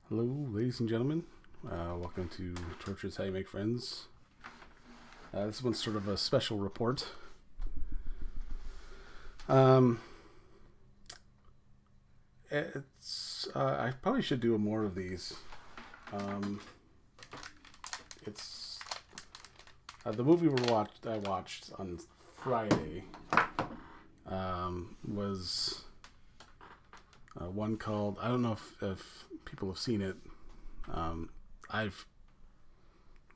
Hello, ladies and gentlemen. Welcome to Torture's How You Make Friends. This one's sort of a special report. I probably should do more of these. It's the movie I watched on Friday was one called, I don't know if people have seen it. I've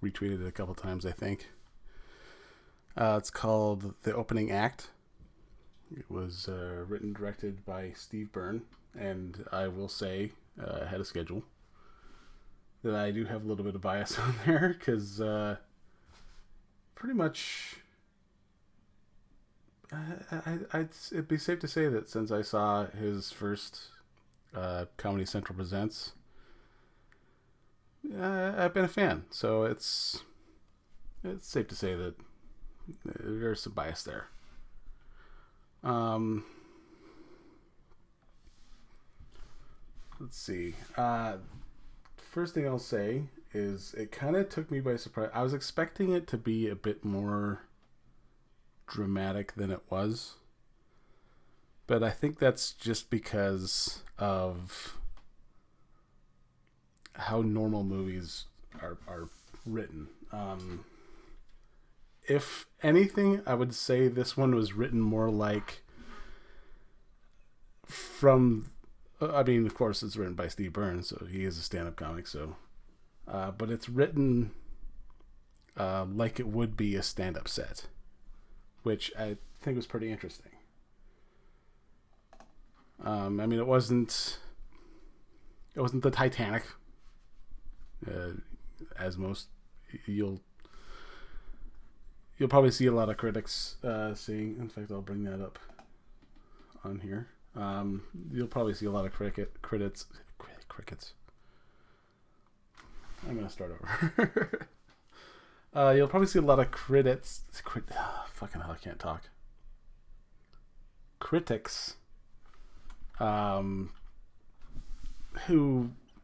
retweeted it a couple times, I think. It's called The Opening Act. It was written and directed by Steve Byrne, and I will say, ahead of schedule, that I do have a little bit of bias on there, because pretty much it'd be safe to say that since I saw his first Comedy Central Presents, I've been a fan. So it's safe to say that there's some bias there. Let's see. First thing I'll say is it kind of took me by surprise. I was expecting it to be a bit more dramatic than it was, but I think that's just because of how normal movies are written. If anything, I would say this one was written more like from. I mean, of course, it's written by Steve Byrne, so he is a stand-up comic. So, but it's written like it would be a stand-up set, which I think was pretty interesting. I mean, it wasn't the Titanic, as most you'll probably see a lot of critics saying. In fact, I'll bring that up on here. You'll probably see a lot of crickets. I'm gonna start over. You'll probably see a lot of critics. Fucking hell, I can't talk. Critics, who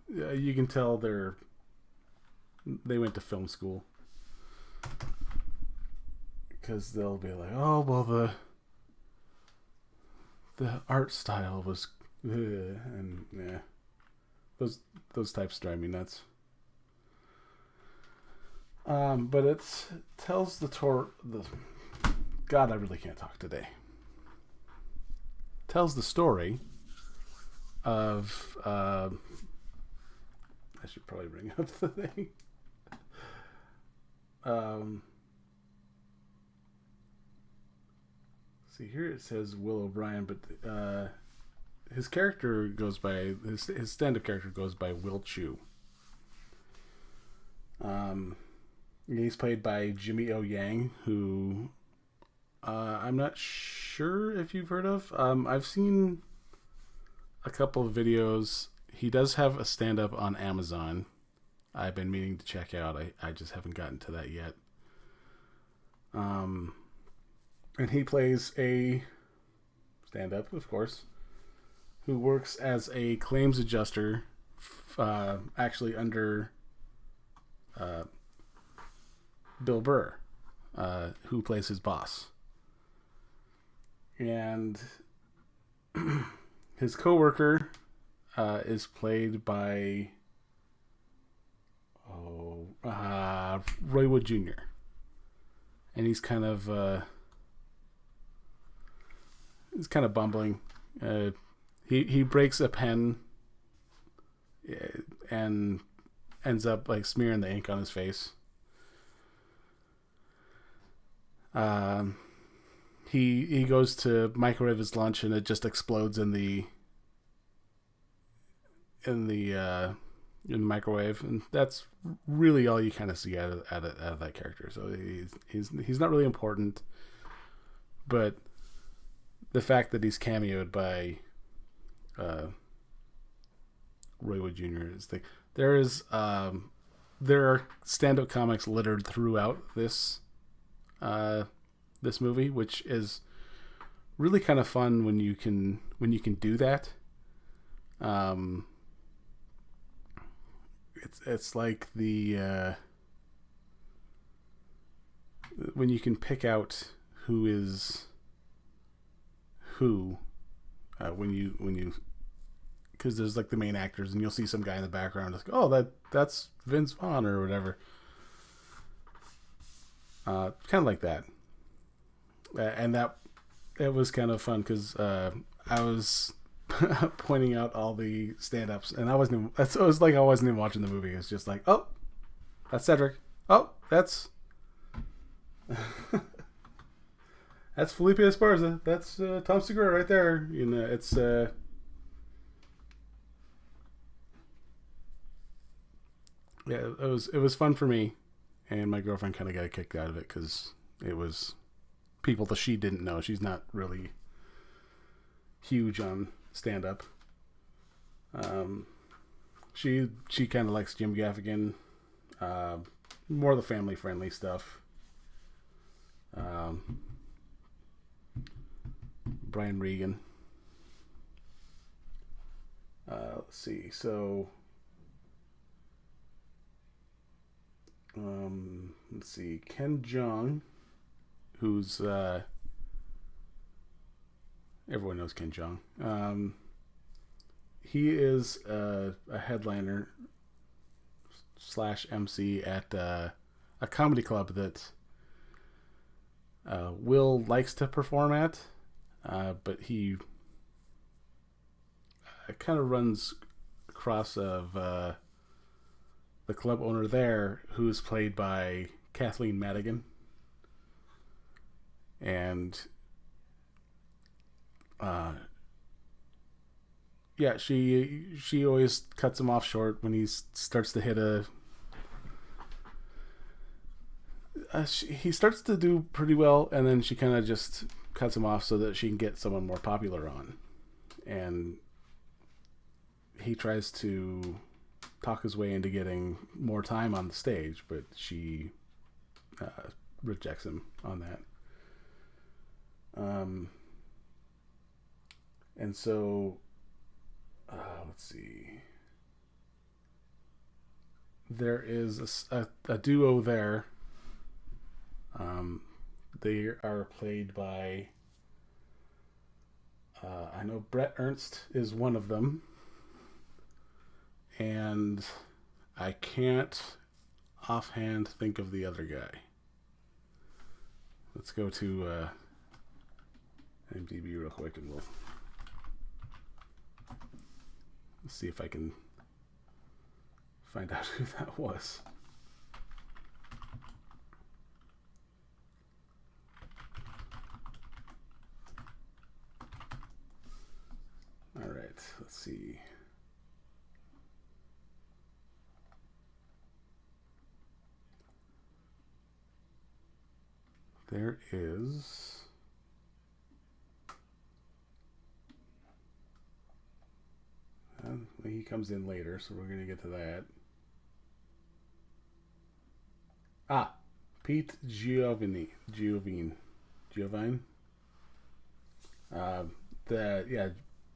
you can tell they went to film school, because they'll be like, oh well, the art style was, and yeah, those types drive me nuts. But it tells the God, I really can't talk today. Tells the story of I should probably bring up the thing. See, here it says Will O'Brien, but his character goes by his stand-up character goes by Will Chu. He's played by Jimmy O Yang, who I'm not sure if you've heard of. I've seen a couple of videos. He does have a stand-up on Amazon. I've been meaning to check out. I just haven't gotten to that yet. And he plays a stand-up, of course, who works as a claims adjuster, actually under Bill Burr, who plays his boss. And his coworker is played by Roy Wood Jr. And he's kind of bumbling. He breaks a pen and ends up like smearing the ink on his face. He goes to microwave his lunch and it just explodes in the microwave, and that's really all you kind of see out of that character. So he's not really important, but the fact that he's cameoed by Roy Wood Jr. is the there are stand-up comics littered throughout this movie, which is really kind of fun when you can do that. it's like the when you can pick out who is who when you because there's like the main actors and you'll see some guy in the background like, oh, that's Vince Vaughn or whatever. Kind of like that. And that it was kind of fun because I was pointing out all the stand-ups, and I wasn't even, it was like I wasn't even watching the movie. It's just like, oh, that's Cedric. Oh, that's that's Felipe Esparza. That's Tom Segura right there. You know, it's yeah, it was fun for me, and my girlfriend kind of got a kick out of it because it was people that she didn't know. She's not really huge on stand up. She kind of likes Jim Gaffigan, more of the family friendly stuff. Brian Regan. Let's see. So, let's see. Ken Jeong, who's everyone knows Ken Jeong. He is a headliner / MC at a comedy club that Will likes to perform at, but he kind of runs across of the club owner there, who's played by Kathleen Madigan, and yeah, she always cuts him off short when he starts to hit a. He starts to do pretty well, and then she kind of just cuts him off so that she can get someone more popular on, and he tries to talk his way into getting more time on the stage, but she rejects him on that. And so, let's see. There is a duo there. They are played by. I know Brett Ernst is one of them, and I can't offhand think of the other guy. Let's go to IMDb real quick, and we'll see if I can find out who that was. All right, let's see. There is he comes in later, so we're going to get to that. Pete Giovine.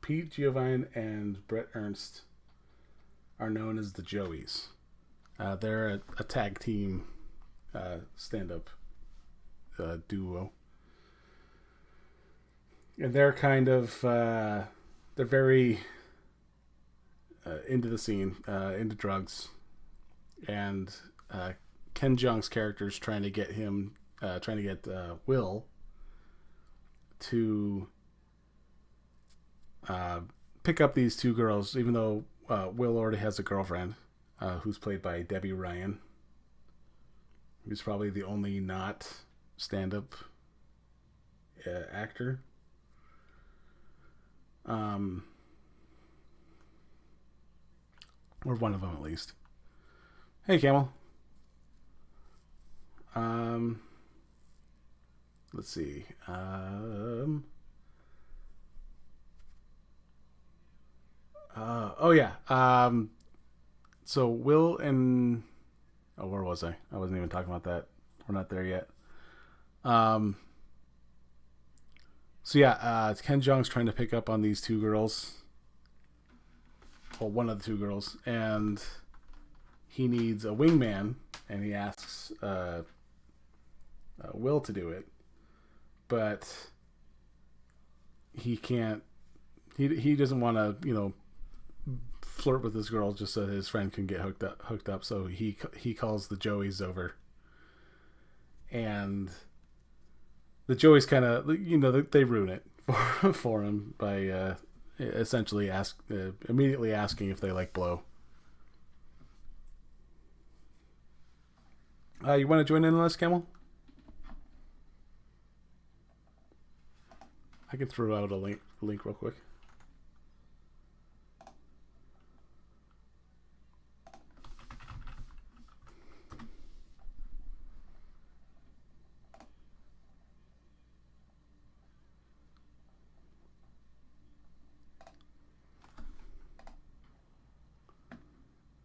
Pete Giovine and Brett Ernst are known as the Joeys. They're a tag team stand-up duo, and they're kind of they're very into the scene, into drugs, and Ken Jeong's character is trying to get Will to pick up these two girls, even though Will already has a girlfriend, who's played by Debbie Ryan, who's probably the only not stand-up actor. Or one of them, at least. Hey, Camel. Let's see. So Will and where was I? I wasn't even talking about that. We're not there yet. Ken Jeong's trying to pick up on these two girls. Well, one of the two girls, and he needs a wingman, and he asks Will to do it, but he can't. He doesn't want to flirt with this girl just so his friend can get hooked up. So he calls the Joeys over, and the Joeys kind of they ruin it for him by essentially immediately asking if they like blow. You want to join in on this, Camel? I can throw out a link real quick.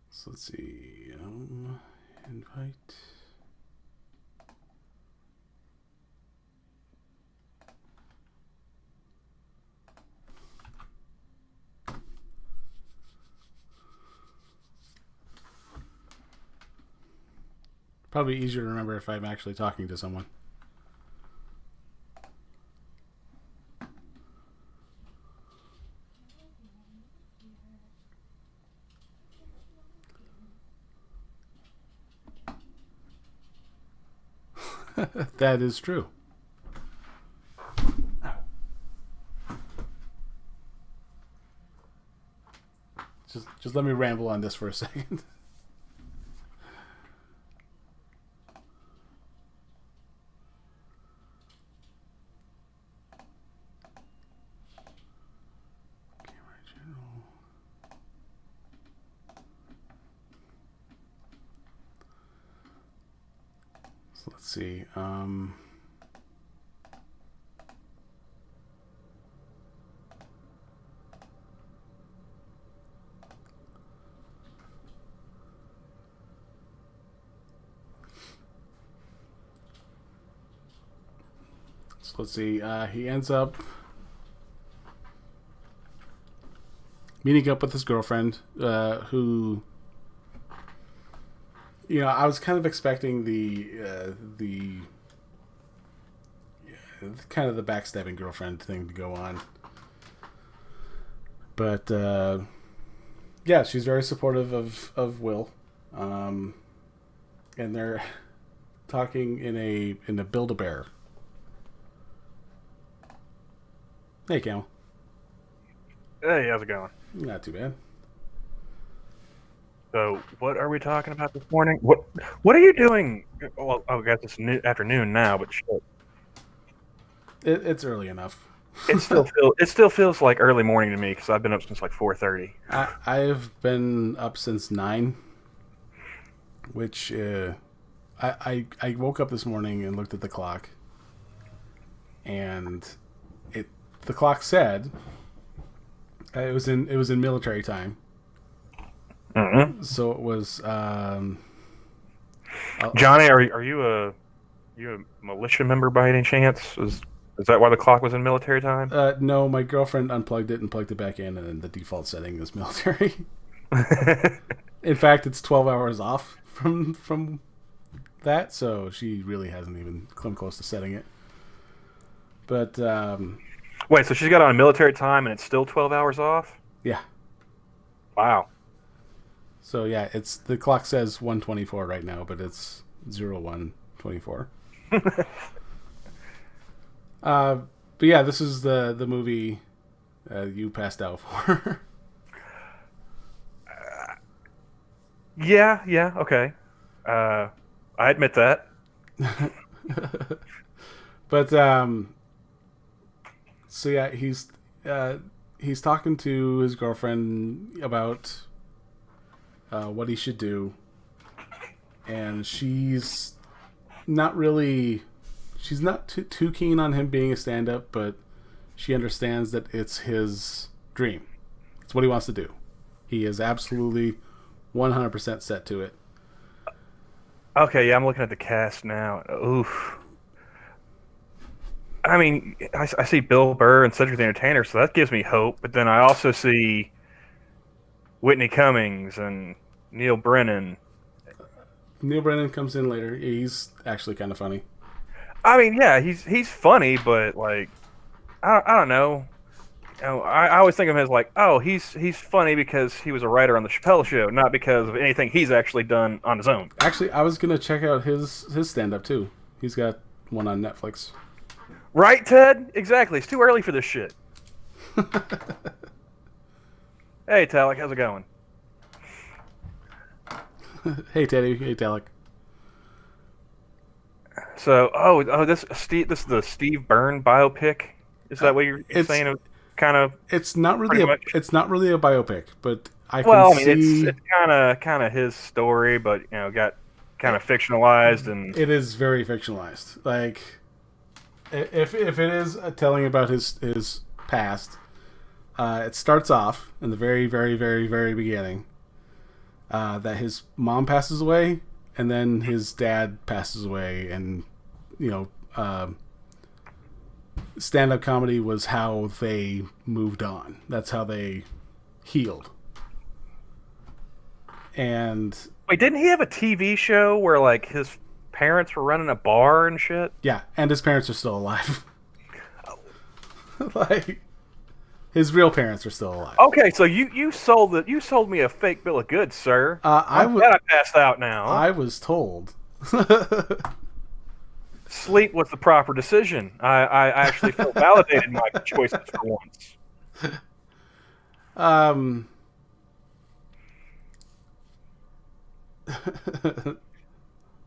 So let's see. Invite. Probably easier to remember if I'm actually talking to someone. That is true. Just let me ramble on this for a second. So let's see. So let's see. He ends up meeting up with his girlfriend, who, I was kind of expecting the kind of the backstabbing girlfriend thing to go on, but yeah, she's very supportive of Will, and they're talking in a Build-A-Bear. Hey, Camel. Hey, how's it going? Not too bad. So, what are we talking about this morning? What are you doing? Well, I guess it's afternoon now, but shit. It's early enough. It still feels like early morning to me because I've been up since like 4:30. I've been up since 9, which I woke up this morning and looked at the clock, and the clock said it was in military time. Mm-hmm. So it was Johnny, are you a militia member by any chance? Is that why the clock was in military time? No, my girlfriend unplugged it and plugged it back in, and then the default setting is military. In fact, it's 12 hours off from that, so she really hasn't even come close to setting it. But wait, so she's got on military time and it's still 12 hours off? Yeah. Wow. So yeah, the clock says 1:24 right now, but it's 01:24. But yeah, this is the movie you passed out for. Yeah, okay. I admit that. But so yeah, he's talking to his girlfriend about what he should do, and she's not too keen on him being a stand-up, but she understands that it's his dream. It's what he wants to do. He is absolutely 100% set to it. Okay, yeah, I'm looking at the cast now. Oof. I mean, I see Bill Burr and Cedric the Entertainer, so that gives me hope. But then I also see Whitney Cummings and Neil Brennan Neil Brennan comes in later. He's actually kind of funny. I mean, yeah, he's funny, but like, I don't know. I always think of him as like, oh, he's funny because he was a writer on the Chappelle Show, not because of anything he's actually done on his own. Actually, I was gonna check out his stand up too. He's got one on Netflix. Right, Ted? Exactly. It's too early for this shit. Hey, Talek, how's it going? Hey, Teddy. Hey, Talek. So, this is the Steve Byrne biopic. Is that what you're saying? Kind of. It's not really it's not really a biopic, but I mean, see. It's kind of his story, but got kind of fictionalized, and it is very fictionalized. Like, if it is telling about his past, it starts off in the very, very, very, very beginning that his mom passes away, and then his dad passes away, and stand-up comedy was how they moved on. That's how they healed. And wait, didn't he have a TV show where like his parents were running a bar and shit? Yeah, and his parents are still alive. Like, his real parents are still alive. Okay, so you sold me a fake bill of goods, sir. I passed out now. I was told. Sleep was the proper decision. I actually feel validated in my choices for once.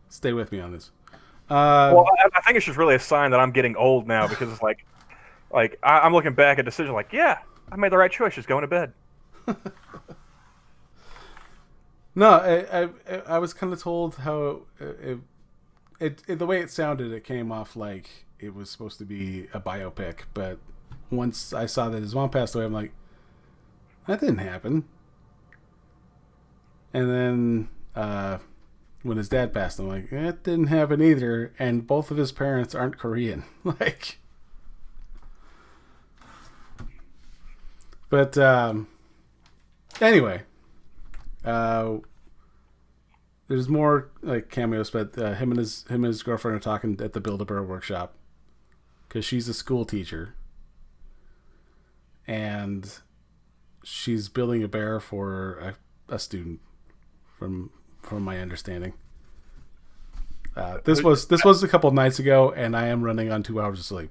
Stay with me on this. Well, I think it's just really a sign that I'm getting old now, because it's like I'm looking back at decisions like, yeah, I made the right choice, just going to bed. No, I was kind of told how it the way it sounded, it came off like it was supposed to be a biopic, but once I saw that his mom passed away, I'm like, that didn't happen. And then when his dad passed, I'm like, that didn't happen either, and both of his parents aren't Korean. Like, but anyway, there's more like cameos, but him and his girlfriend are talking at the Build-A-Bear workshop because she's a school teacher, and she's building a bear for a student, from my understanding. This was a couple nights ago, and I am running on 2 hours of sleep.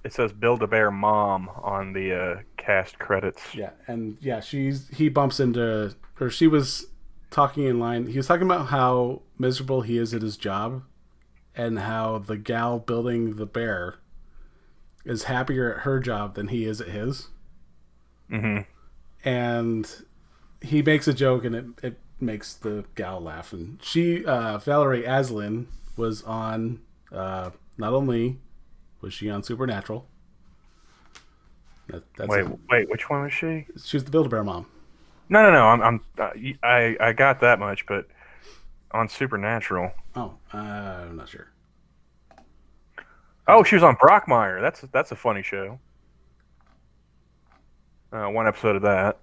It says Build-A-Bear mom on the cast credits. Yeah, and yeah, he bumps into, or she was talking in line. He was talking about how miserable he is at his job, and how the gal building the bear is happier at her job than he is at his. Mm-hmm. And he makes a joke, and it makes the gal laugh. And she, Valerie Aslin, was on, not only was she on Supernatural. Wait, which one was she? She was the Build-A-Bear mom. No. I got that much, but on Supernatural. Oh, I'm not sure. Oh, she was on Brockmire. That's a funny show. One episode of that.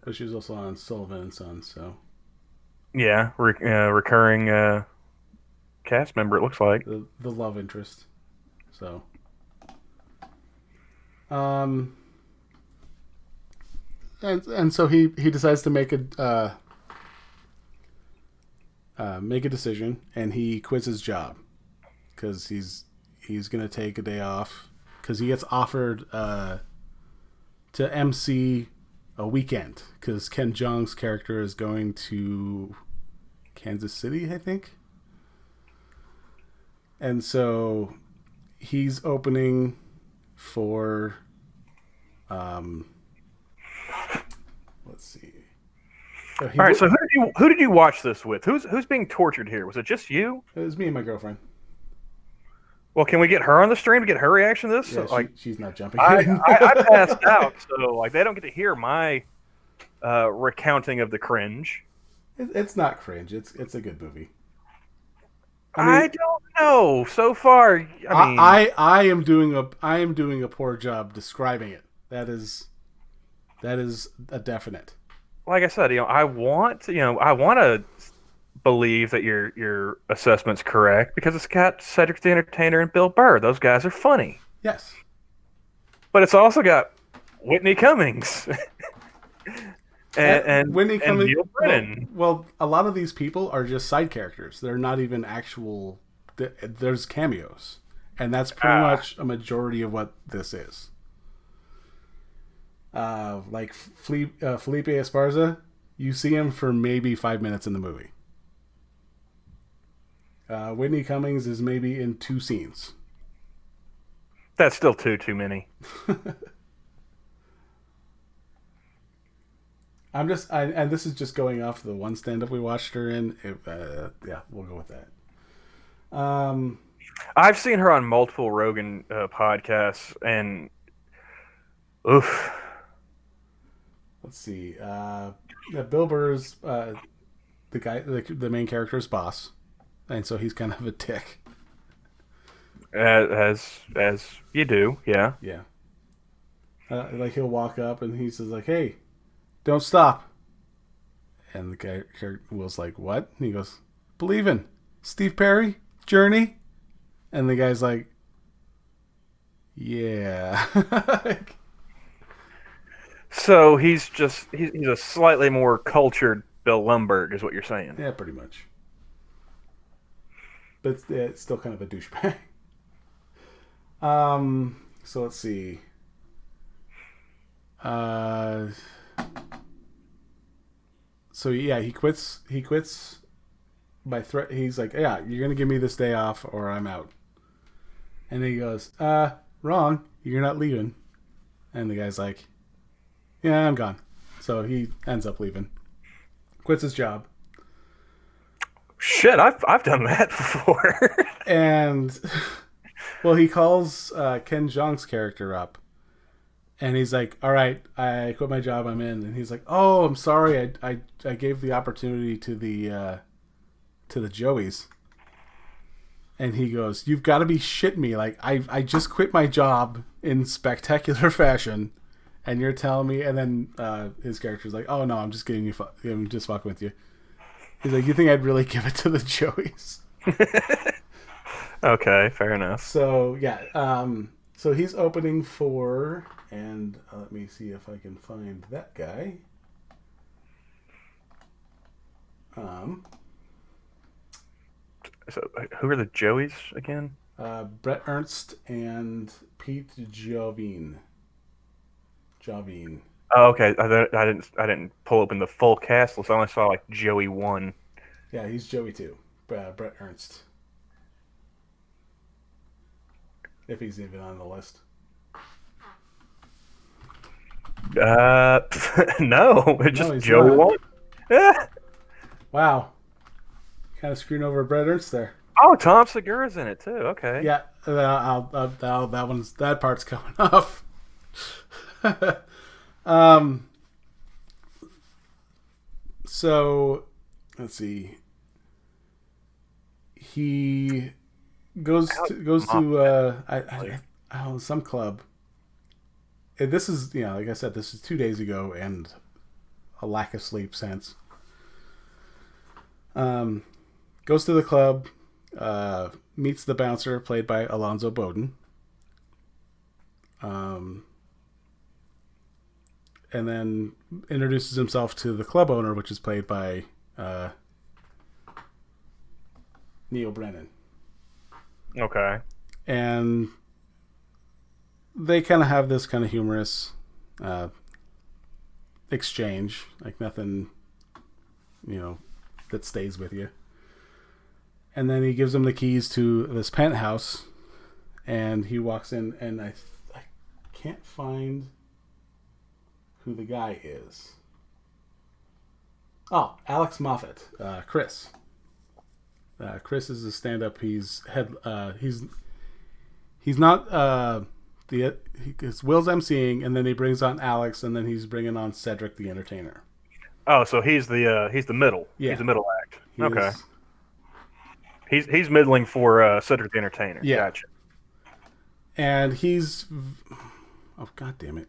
But she was also on Sullivan and Sons, so yeah, recurring cast member. It looks like the love interest. So, and so he decides to make a decision, and he quits his job because he's gonna take a day off because he gets offered to MC a weekend because Ken Jeong's character is going to Kansas City, I think. And so he's opening for let's see. All right, so who did you watch this with? Who's being tortured here? Was it just you? It was me and my girlfriend. Well, can we get her on the stream to get her reaction to this? Yeah, she's not jumping. I passed out, so like they don't get to hear my recounting of the cringe. It's not cringe. It's a good movie. I don't know. So far, I mean, I am doing a poor job describing it. That is a definite. like I said, I want, I want to believe that your assessment's correct because it's got Cedric the Entertainer and Bill Burr. Those guys are funny, Yes. but it's also got Whitney Cummings and And and, Whitney and coming. Neil Brennan. Well, a lot of these people are just side characters. They're not even actual. There's cameos, and that's pretty much a majority of what this is. Like Felipe Esparza, you see him for maybe 5 minutes in the movie. Whitney Cummings is maybe in 2 scenes. That's still too many. And this is just going off the one stand-up we watched her in. Yeah, we'll go with that. I've seen her on multiple Rogan podcasts, and oof. Let's see. Bill Burr's the guy, the main character's boss, and so he's kind of a dick. As you do, yeah. Yeah. Like he'll walk up and he says like, "Hey, don't stop." And the character Will's like, "What?" And he goes, "Believin', Steve Perry, Journey." And the guy's like, "Yeah." So he's a slightly more cultured Bill Lumbergh, is what you're saying. Yeah, pretty much. But it's still kind of a douchebag. So let's see. So yeah, he quits by threat. He's like, "Yeah, you're gonna give me this day off, or I'm out." And he goes, "Wrong. You're not leaving." And the guy's like, "Yeah, I'm gone." So he ends up leaving, quits his job, Shit, I've done that before. and well, he calls Ken Jeong's character up, and he's like, "All right, I quit my job. I'm in." And he's like, "Oh, I'm sorry. I gave the opportunity to the Joeys." And he goes, "You've got to be shitting me! Like I just quit my job in spectacular fashion, and you're telling me." And then his character's like, "Oh no, I'm just kidding you. I'm just fucking with you." He's like, "You think I'd really give it to the Joeys?" Okay, fair enough. So yeah, so he's opening for, and let me see if I can find that guy. So who are the Joeys again? Brett Ernst and Pete Jovine. Oh, okay. I didn't pull open the full cast list. I only saw like Joey 1. Yeah, he's Joey too. Brett Ernst. If he's even on the list. No, it's No, just he's Joey not. 1. Yeah. Wow. Kind of screwing over Brett Ernst there. Oh, Tom Segura's in it too. Okay. Yeah, that part's coming off. So let's see. He goes to some club. This is like I said, this is 2 days ago, and a lack of sleep since. Goes to the club, meets the bouncer played by Alonzo Bowden. And then introduces himself to the club owner, which is played by Neil Brennan. Okay. And they kind of have this kind of humorous exchange, like nothing, that stays with you. And then he gives him the keys to this penthouse, and he walks in, and I can't find who the guy is. Oh, Alex Moffat, Chris. Chris is a stand-up. He's not it's Will's emceeing, and then he brings on Alex, and then he's bringing on Cedric the Entertainer. Oh, so he's the middle. Yeah. He's the middle act. He okay. is- He's middling for Cedric the Entertainer. Yeah. Gotcha. And he's, oh god damn it.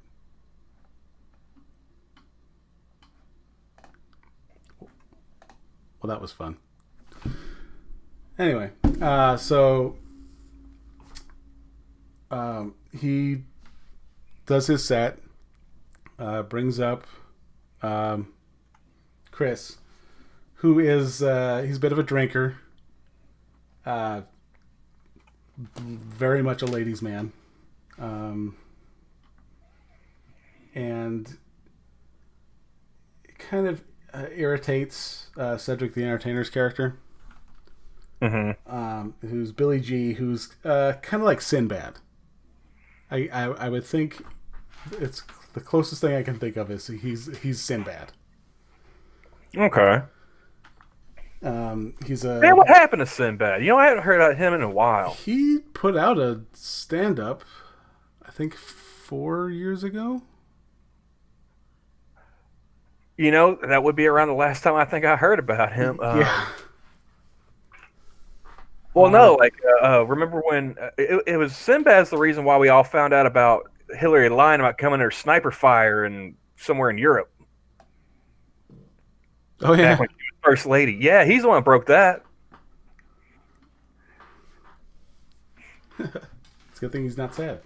Well, that was fun. Anyway, so he does his set, brings up Chris, who is he's a bit of a drinker, very much a ladies' man, and it kind of irritates Cedric the Entertainer's character, who's Billy G, who's kind of like Sinbad. I would think it's the closest thing I can think of is he's Sinbad. Okay. He's a Man, what happened to Sinbad? You know, I haven't heard about him in a while. He put out a stand-up, I think 4 years ago. You know, that would be around the last time I think I heard about him. Yeah. Well, no, like, remember when it was Sinbad's the reason why we all found out about Hillary lying about coming under sniper fire and somewhere in Europe. Oh, yeah. Back when she was First Lady. Yeah, he's the one that broke that. It's a good thing he's not sad.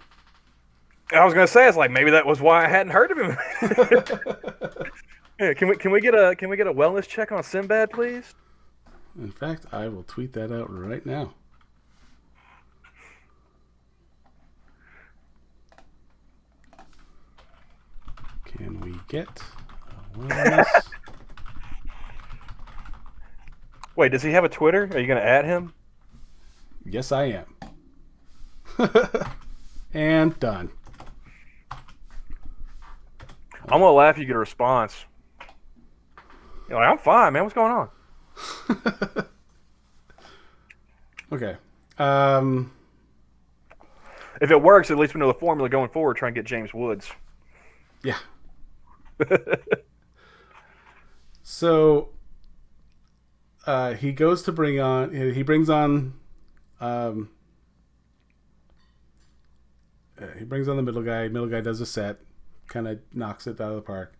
I was going to say, it's like, maybe that was why I hadn't heard of him. Yeah, can we get a wellness check on Sinbad, please? In fact, I will tweet that out right now. Can we get a wellness? Wait, does he have a Twitter? Are you going to add him? Yes, I am. And done. I'm going to laugh if you get a response. You're like, I'm fine, man. What's going on? Okay. If it works, at least we know the formula going forward. Try and get James Woods. Yeah. So he goes to bring on. He brings on. He brings on the middle guy. Middle guy does a set, kind of knocks it out of the park.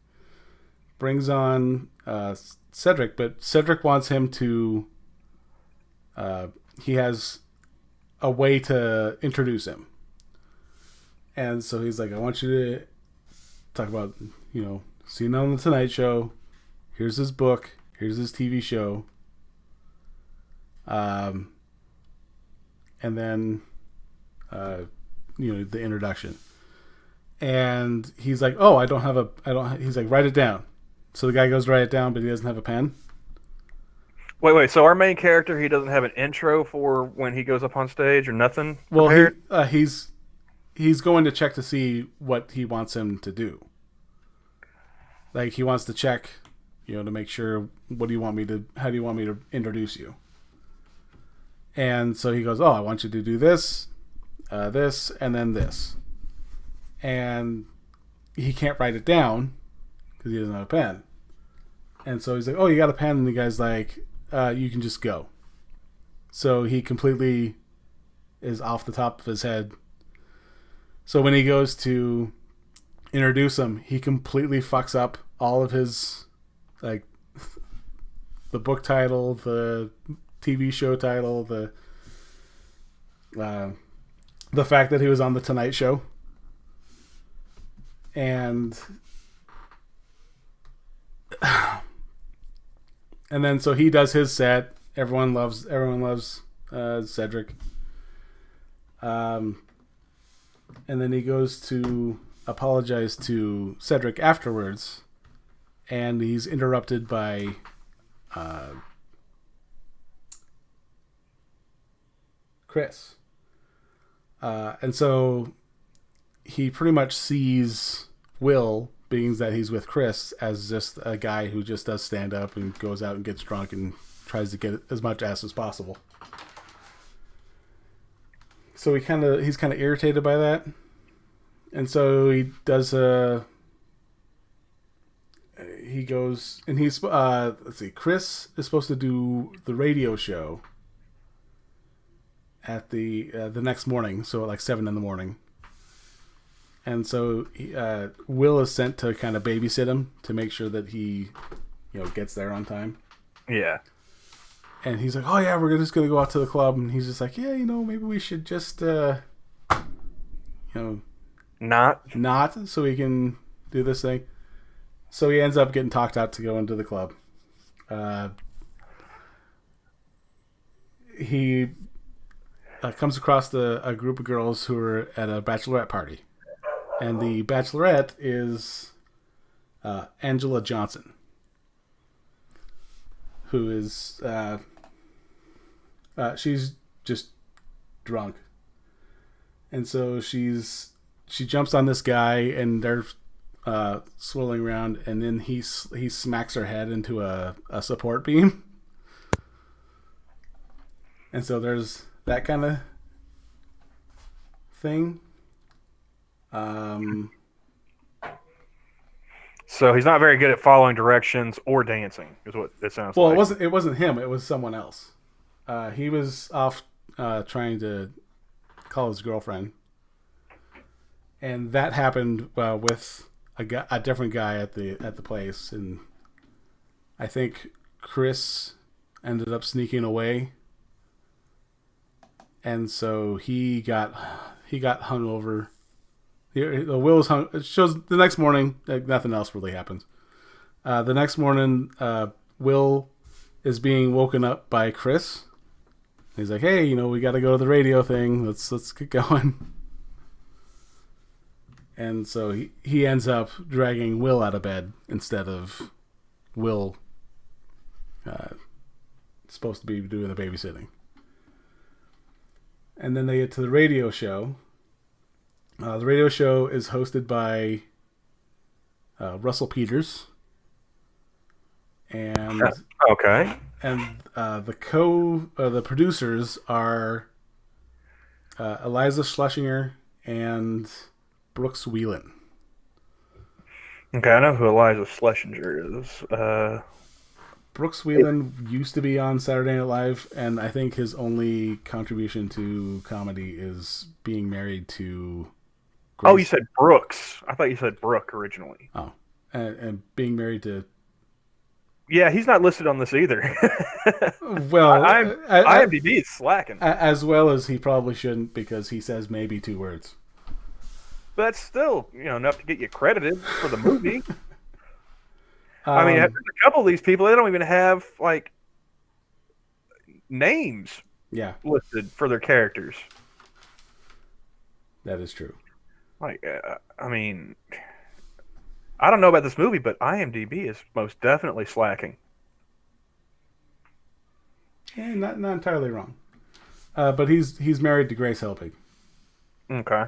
Brings on Cedric, but Cedric wants him to. He has a way to introduce him, and so he's like, "I want you to talk about, seeing on the Tonight Show. Here's his book. Here's his TV show. And then, the introduction." And he's like, "Oh, he's like, write it down." So the guy goes to write it down, but he doesn't have a pen. Wait. So our main character, he doesn't have an intro for when he goes up on stage or nothing? Well, he's going to check to see what he wants him to do. Like, he wants to check, to make sure, how do you want me to introduce you? And so he goes, "Oh, I want you to do this, this, and then this." And he can't write it down because he doesn't have a pen. And so he's like, "Oh, you got a pen?" And the guy's like, "You can just go." So he completely is off the top of his head. So when he goes to introduce him, he completely fucks up all of his, like, the book title, the TV show title, the fact that he was on the Tonight Show. And then so he does his set. Everyone loves Cedric. And then he goes to apologize to Cedric afterwards, and he's interrupted by Chris. And so he pretty much sees Will, being that he's with Chris, as just a guy who just does stand up and goes out and gets drunk and tries to get as much ass as possible. So he's kind of irritated by that, and so he does he goes and he's let's see, Chris is supposed to do the radio show at the next morning, so at like 7 a.m. And so Will is sent to kind of babysit him to make sure that he gets there on time. Yeah. and he's like, "Oh yeah, we're just gonna go out to the club," and he's just like, "Yeah, maybe we should just not so we can do this thing." So he ends up getting talked out to go into the club. He comes across a group of girls who are at a bachelorette party, and the bachelorette is Angela Johnson, who is she's just drunk, and so she jumps on this guy, and they're swirling around, and then he smacks her head into a support beam, and so there's that kind of thing. So he's not very good at following directions or dancing, is what it sounds like. Well, it wasn't him. It was someone else. He was off trying to call his girlfriend, and that happened with a different guy at the place, and I think Chris ended up sneaking away, and so he got hung over. Will was hung. It shows the next morning. Nothing else really happens. The next morning, Will is being woken up by Chris. He's like, "Hey, we got to go to the radio thing. Let's get going." And so he ends up dragging Will out of bed instead of Will supposed to be doing the babysitting. And then they get to the radio show. The radio show is hosted by Russell Peters, and okay, and the producers are Eliza Schlesinger and Brooks Wheelan. Okay, I know who Eliza Schlesinger is. Brooks Wheelan used to be on Saturday Night Live, and I think his only contribution to comedy is being married to Grace. Oh, you said Brooks. I thought you said Brooke originally. Oh, and being married to... Yeah, he's not listed on this either. Well, IMDb is slacking. As well as he probably shouldn't, because he says maybe 2 words. But that's still, enough to get you credited for the movie. I mean, a couple of these people, they don't even have, names listed for their characters. That is true. I mean, I don't know about this movie, but IMDb is most definitely slacking. Yeah, not entirely wrong. But he's married to Grace Helbig. Okay.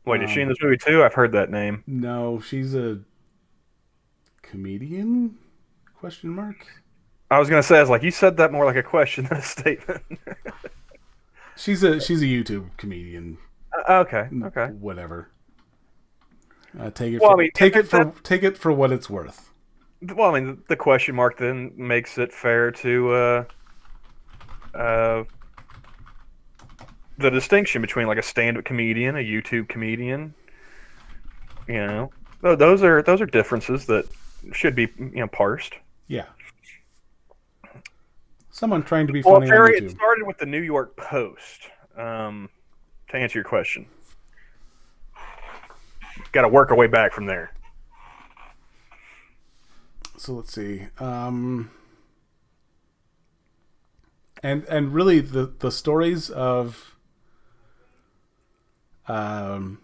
Wait, is she in this movie too? I've heard that name. No, she's a comedian? ? I was gonna say, I was like, you said that more like a question than a statement. She's a YouTube comedian. Okay. Whatever. Take it for what it's worth. Well, I mean, the question mark then makes it fair to the distinction between a stand-up comedian, a YouTube comedian. Those are differences that should be parsed. Yeah. Someone trying to be funny. Well, Terry, it started with the New York Post. To answer your question, got to work our way back from there. So let's see. And really the stories of the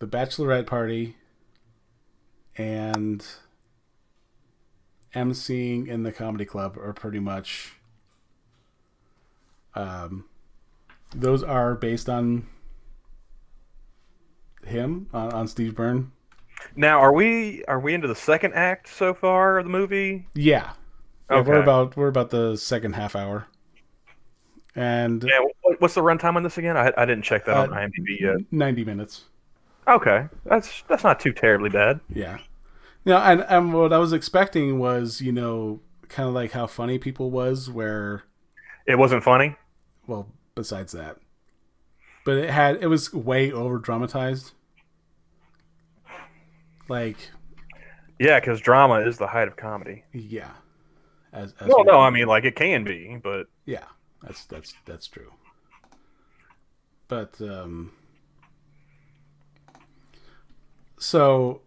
bachelorette party and emceeing in the comedy club are pretty much those are based on him, on Steve Byrne. Now, are we into the second act so far of the movie? Yeah. Okay. We're about the second half hour. And yeah, what's the runtime on this again? I didn't check that on IMDb yet. 90 minutes. Okay, that's not too terribly bad. Yeah. And what I was expecting was, kind of like how Funny People was, where it wasn't funny. Well, besides that, but it was way over dramatized. Yeah, because drama is the height of comedy. Yeah, as Well, we no, I mean like it can be, but yeah, that's true. But so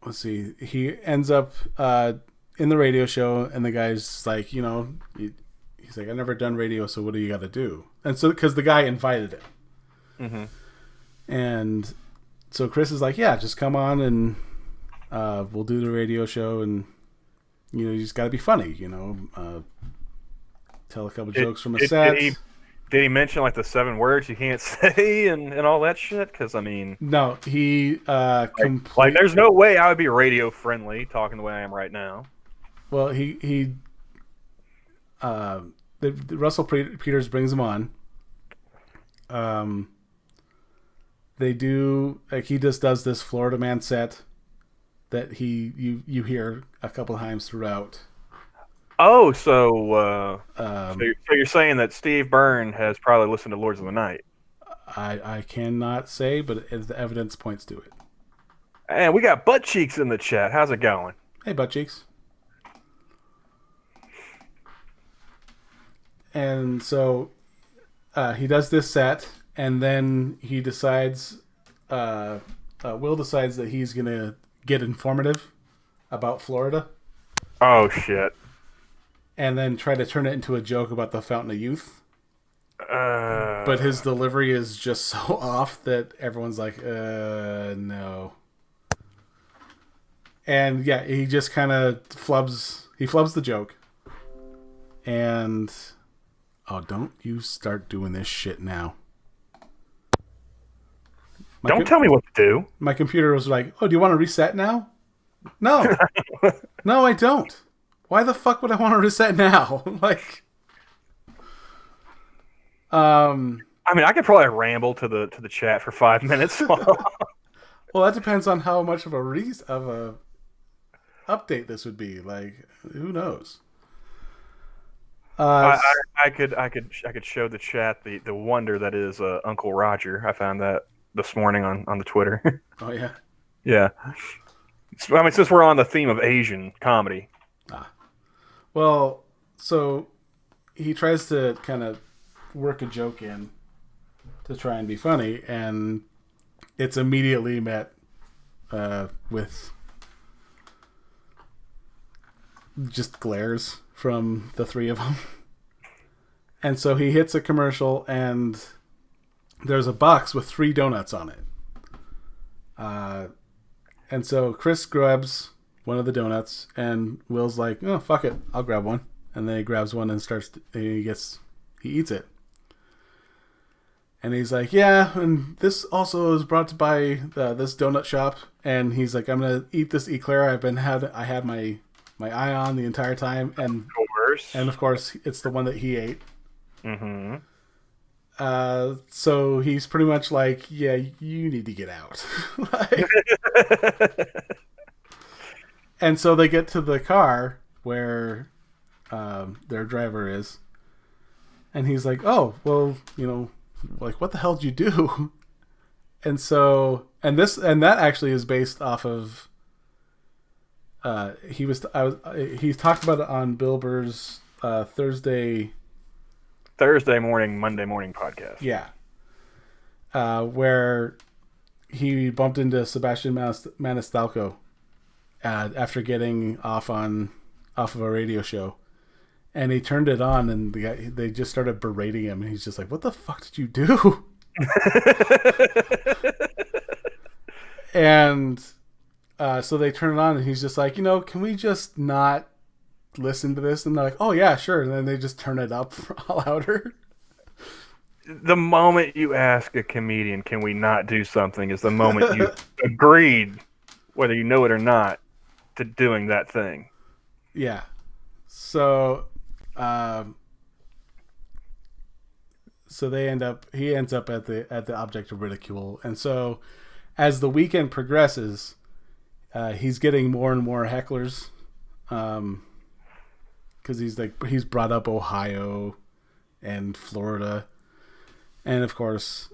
let's see. He ends up in the radio show, and the guy's like, he's like, I've never done radio, so what do you got to do? And so because the guy invited him, mm-hmm. and so Chris is like, yeah, just come on and we'll do the radio show, and you just got to be funny, tell a couple jokes from a set. Did he mention like the 7 words you can't say and all that shit? Because I mean, No, he like there's no way I would be radio friendly talking the way I am right now. Well, Russell Peters brings him on. They do like he just does this Florida Man set that you hear a couple times throughout. Oh, so you're saying that Steve Byrne has probably listened to Lords of the Night? I cannot say, but the evidence points to it. And we got Butt Cheeks in the chat. How's it going? Hey, Butt Cheeks. And so he does this set, and then he decides, Will decides that he's going to get informative about Florida. Oh, shit. And then try to turn it into a joke about the Fountain of Youth. But his delivery is just so off that everyone's like, no. And yeah, he just kind of flubs the joke. And don't you start doing this shit now. Don't tell me what to do. My computer was like, do you want to reset now? No. No, I don't. Why the fuck would I want to reset now? Like, I mean, I could probably ramble to the chat for 5 minutes. Well, that depends on how much of a update this would be. Like, who knows? I could show the chat the wonder that is Uncle Roger. I found that this morning on the Twitter. Oh yeah, yeah. I mean, since we're on the theme of Asian comedy. Well, so he tries to kind of work a joke in to try and be funny, and it's immediately met with just glares from the three of them. And so he hits a commercial, and there's a box with 3 donuts on it. And so Chris grabs one of the donuts, and Will's like, "Oh, fuck it, I'll grab one." And then he grabs one and he eats it. And he's like, "Yeah, and this also is brought to by this donut shop." And he's like, "I'm gonna eat this eclair. I had my eye on the entire time." And of course, it's the one that he ate. Mm-hmm. So he's pretty much like, "Yeah, you need to get out." And so they get to the car where their driver is, and he's like, "Oh, well, like, what the hell did you do?" And so, and that actually is based off of he talked about it on Bill Burr's Thursday morning, Monday morning podcast. Yeah. Where he bumped into Sebastian Maniscalco after getting off of a radio show, and he turned it on, and they just started berating him, and he's just like, "What the fuck did you do?" And so they turn it on, and he's just like, "Can we just not listen to this?" And they're like, "Oh yeah, sure." And then they just turn it up louder. The moment you ask a comedian, "Can we not do something?" is the moment you agreed, whether you know it or not, to doing that thing. Yeah. So, he ends up at the object of ridicule, and so as the weekend progresses, he's getting more and more hecklers, because he's brought up Ohio and Florida, and of course,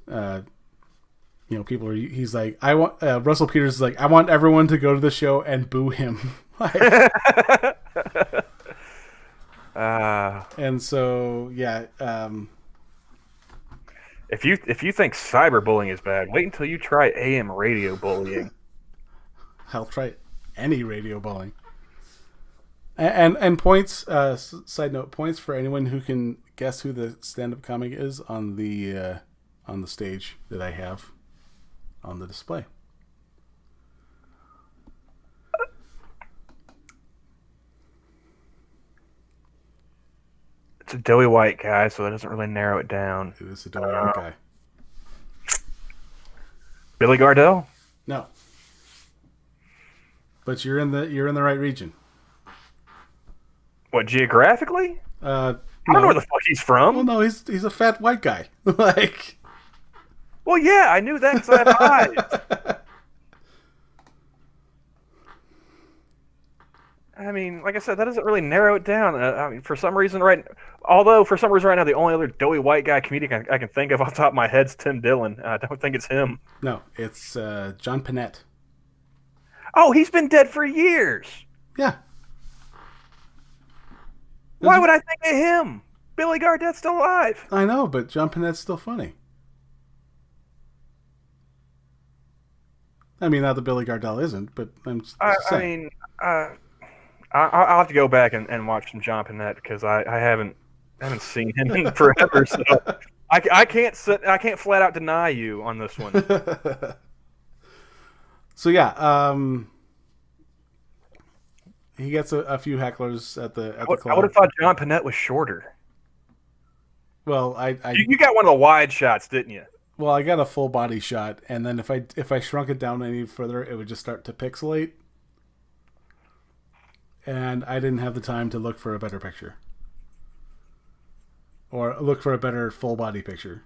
people are. He's like, I want Russell Peters is like, I want everyone to go to the show and boo him. And so yeah. If you think cyberbullying is bad, wait until you try AM radio bullying. I'll try any radio bullying. And points. Side note: points for anyone who can guess who the stand-up comic is on the stage that I have on the display. It's a doughy white guy, so that doesn't really narrow it down. It is a doughy white guy. Billy Gardell? No. But you're in the right region. What, geographically? I don't know where the fuck he's from. Well, no, he's a fat white guy. Like. Well, yeah, I knew that because I had eyes. I mean, like I said, that doesn't really narrow it down. I mean, for some reason right now, the only other doughy white guy comedian I can think of off the top of my head is Tim Dillon. I don't think it's him. No, it's John Panette. Oh, he's been dead for years. Yeah. Why would I think of him? Billy Gardell's still alive. I know, but John Panette's still funny. I mean, not that Billy Gardell isn't, but I'm just saying. I'll have to go back and watch some John Panette because I haven't seen him in forever. So I can't flat out deny you on this one. So yeah, he gets a few hecklers at the club. I would have thought John Panette was shorter. Well, you got one of the wide shots, didn't you? Well, I got a full body shot, and then if I shrunk it down any further, it would just start to pixelate. And I didn't have the time to look for a better picture. Or look for a better full body picture.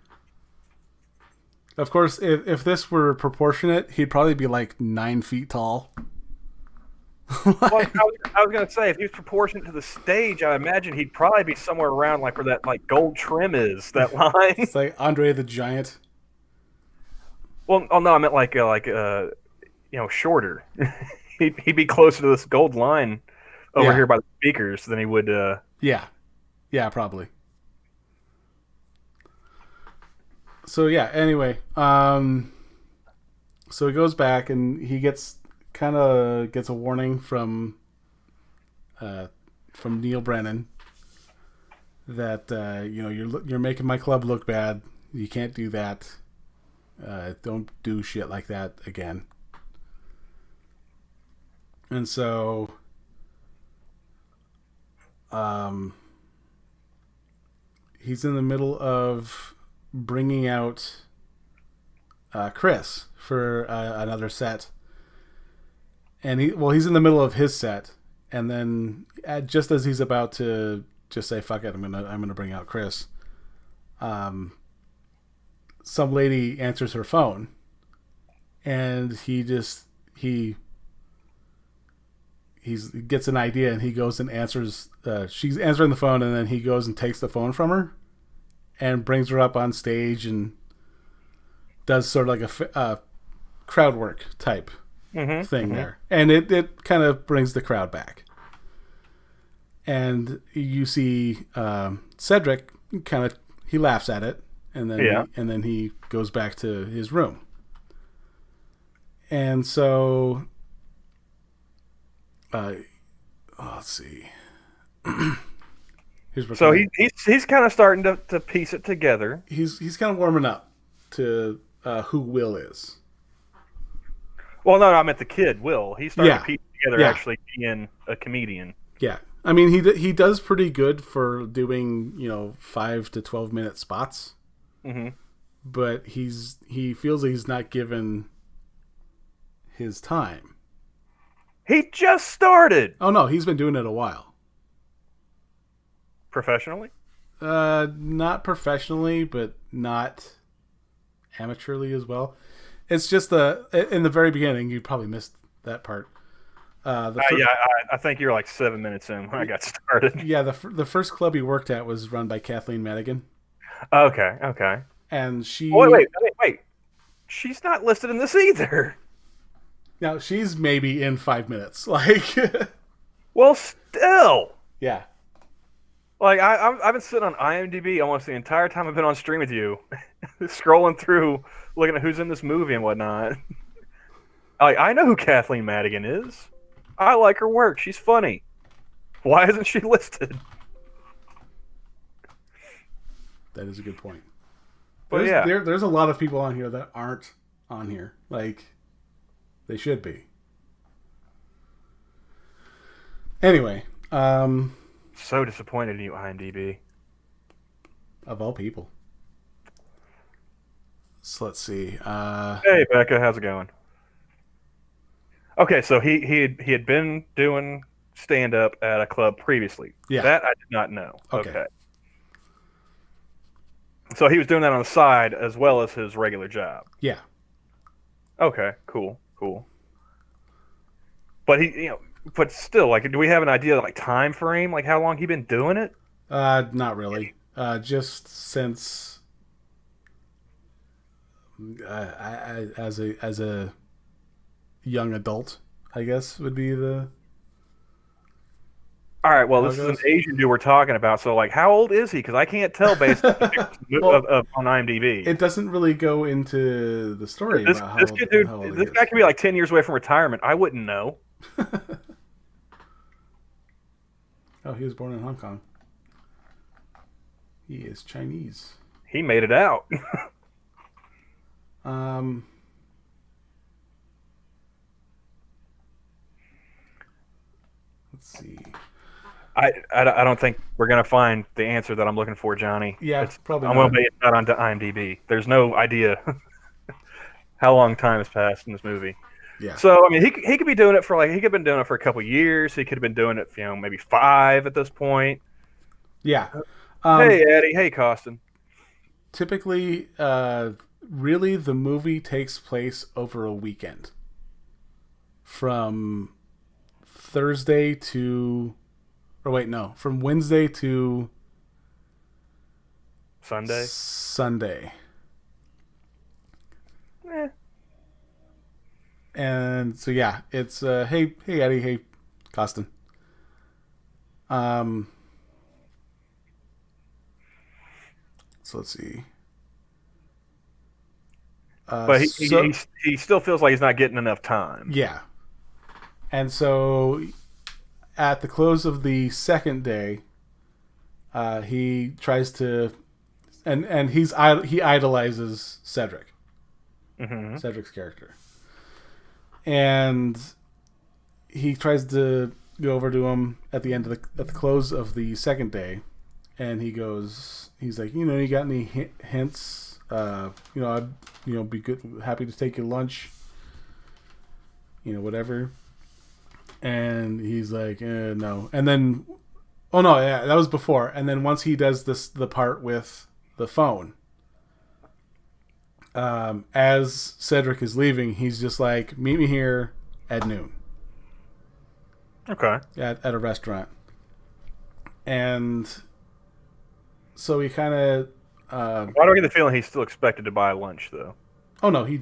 Of course, if this were proportionate, he'd probably be like 9 feet tall. Well, I was going to say, if he was proportionate to the stage, I imagine he'd probably be somewhere around like where that like gold trim is, that line. It's like Andre the Giant. Well, oh no, I meant like shorter. he'd be closer to this gold line over here by the speakers than he would. Yeah, probably. So yeah. Anyway, so he goes back and he gets a warning from Neil Brennan that you're making my club look bad. You can't do that. Don't do shit like that again. And so, he's in the middle of bringing out Chris for another set, and he's in the middle of his set, and then just as he's about to just say fuck it, I'm gonna bring out Chris, some lady answers her phone, and he gets an idea, and he goes and answers. She's answering the phone, and then he goes and takes the phone from her, and brings her up on stage and does sort of like a crowd work type thing there, and it kind of brings the crowd back. And you see Cedric he laughs at it, and then he goes back to his room. And so, let's see. So he's kind of starting to piece it together. He's kind of warming up to who Will is. Well, no, I meant the kid, Will. He's starting to piece together actually being a comedian. Yeah. I mean, he does pretty good for doing, 5 to 12 minute spots. Mm-hmm. But he feels like he's not given his time. He just started. Oh no, he's been doing it a while. Professionally? Not professionally, but not amateurly as well. It's just in the very beginning, you probably missed that part. I think you're like 7 minutes in when I got started. Yeah, the first club he worked at was run by Kathleen Madigan. Okay. And she... Wait. she's not listed in this either. Now, she's maybe in 5 minutes. Like, Well, still. yeah. Like, I've been sitting on IMDb almost the entire time I've been on stream with you, scrolling through, looking at who's in this movie and whatnot. Like, I know who Kathleen Madigan is. I like her work. She's funny. Why isn't she listed? That is a good point. But There's a lot of people on here that aren't on here. Like, they should be. Anyway, so disappointed in you, IMDb. Of all people. So let's see. Hey, Becca, how's it going? Okay, so he had been doing stand up at a club previously. Yeah. That I did not know. Okay. So he was doing that on the side as well as his regular job. Yeah. Okay, cool. But but still, like, do we have an idea of, like, time frame, like how long he been doing it? Not really. Just since as a young adult, I guess would be the. All right, well, this is an Asian dude we're talking about, so, like, how old is he? Because I can't tell based on on IMDb. It doesn't really go into the story This about kid, dude, this guy could be like 10 years away from retirement. I wouldn't know. Oh, he was born in Hong Kong. He is Chinese. He made it out. Let's see. I don't think we're gonna find the answer that I'm looking for, Johnny. Yeah, probably. I'm gonna be not onto IMDb. There's no idea how long time has passed in this movie. Yeah. So I mean, he could be doing it for he could have been doing it for a couple years. He could have been doing it, maybe 5 at this point. Yeah. Hey Eddie. Hey Costin. Typically, really, the movie takes place over a weekend, from Thursday to. Or wait, no. From Wednesday to Sunday. And so yeah, it's hey Eddie, hey Costin. So let's see. But he still feels like he's not getting enough time. Yeah. And so at the close of the second day, he tries to, and he idolizes Cedric, Cedric's character, and he tries to go over to him at the close of the second day, and he's like, you got any hints? I'd be happy to take your lunch, whatever. And he's like, no. And then, oh no, yeah, that was before. And then once he does the part with the phone, as Cedric is leaving, he's just like, meet me here at noon. Okay. At a restaurant. And so he kind of. Why do I get the feeling he's still expected to buy lunch, though? Oh no, he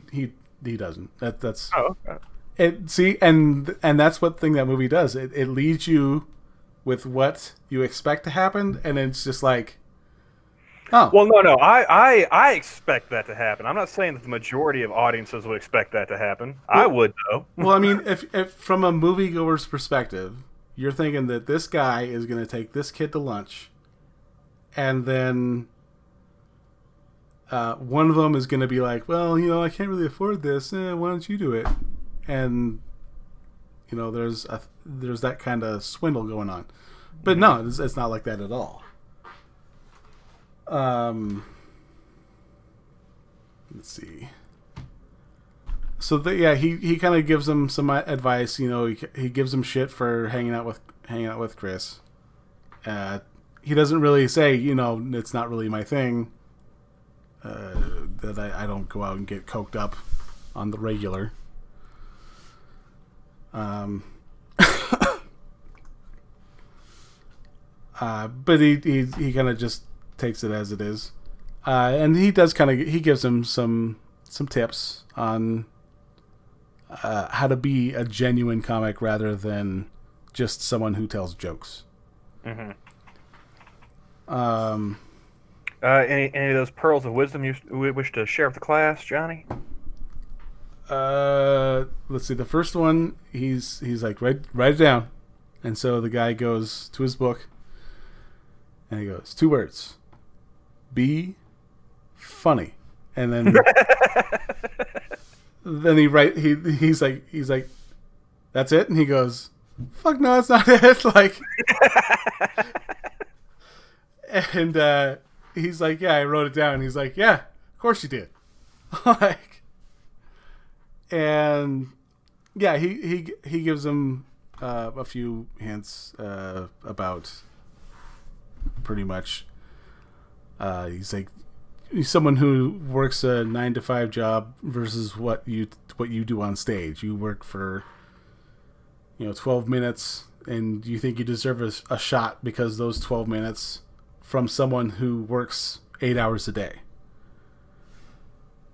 doesn't. That's. Oh, okay. And that's what thing that movie does. It leads you with what you expect to happen, and it's just like, oh. Well, no. I expect that to happen. I'm not saying that the majority of audiences would expect that to happen. Well, I would, though. Well, I mean, if from a moviegoer's perspective, you're thinking that this guy is going to take this kid to lunch, and then one of them is going to be like, well, I can't really afford this. Why don't you do it? And there's that kind of swindle going on, but no, it's not like that at all. Let's see. So he kind of gives him some advice. He gives him shit for hanging out with Chris. He doesn't really say, it's not really my thing. That I don't go out and get coked up on the regular. But he kind of just takes it as it is, and he gives him some some tips on how to be a genuine comic rather than just someone who tells jokes. Mm-hmm. Any of those pearls of wisdom you wish to share with the class, Johnny? Let's see. The first one, he's like, write it down. And so the guy goes to his book and he goes, 2 words. Be funny. And then then he's like, that's it? And he goes, fuck no, that's not it. Like, and he's like, yeah, I wrote it down. And he's like, yeah, of course you did. Like, and yeah, he gives him a few hints about pretty much. He's like, he's someone who works a 9-to-5 job versus what you do on stage. You work for 12 minutes, and you think you deserve a shot because those 12 minutes from someone who works 8 hours a day.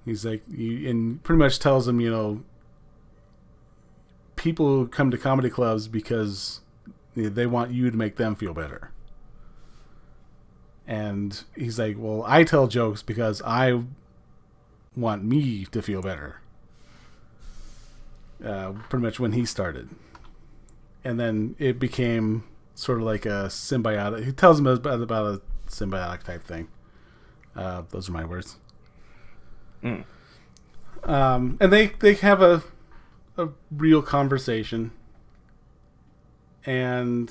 He's like, and pretty much tells him, people come to comedy clubs because they want you to make them feel better. And he's like, well, I tell jokes because I want me to feel better. Pretty much when he started. And then it became sort of like a symbiotic. He tells him about a symbiotic type thing. Those are my words. Mm. And they have a real conversation. And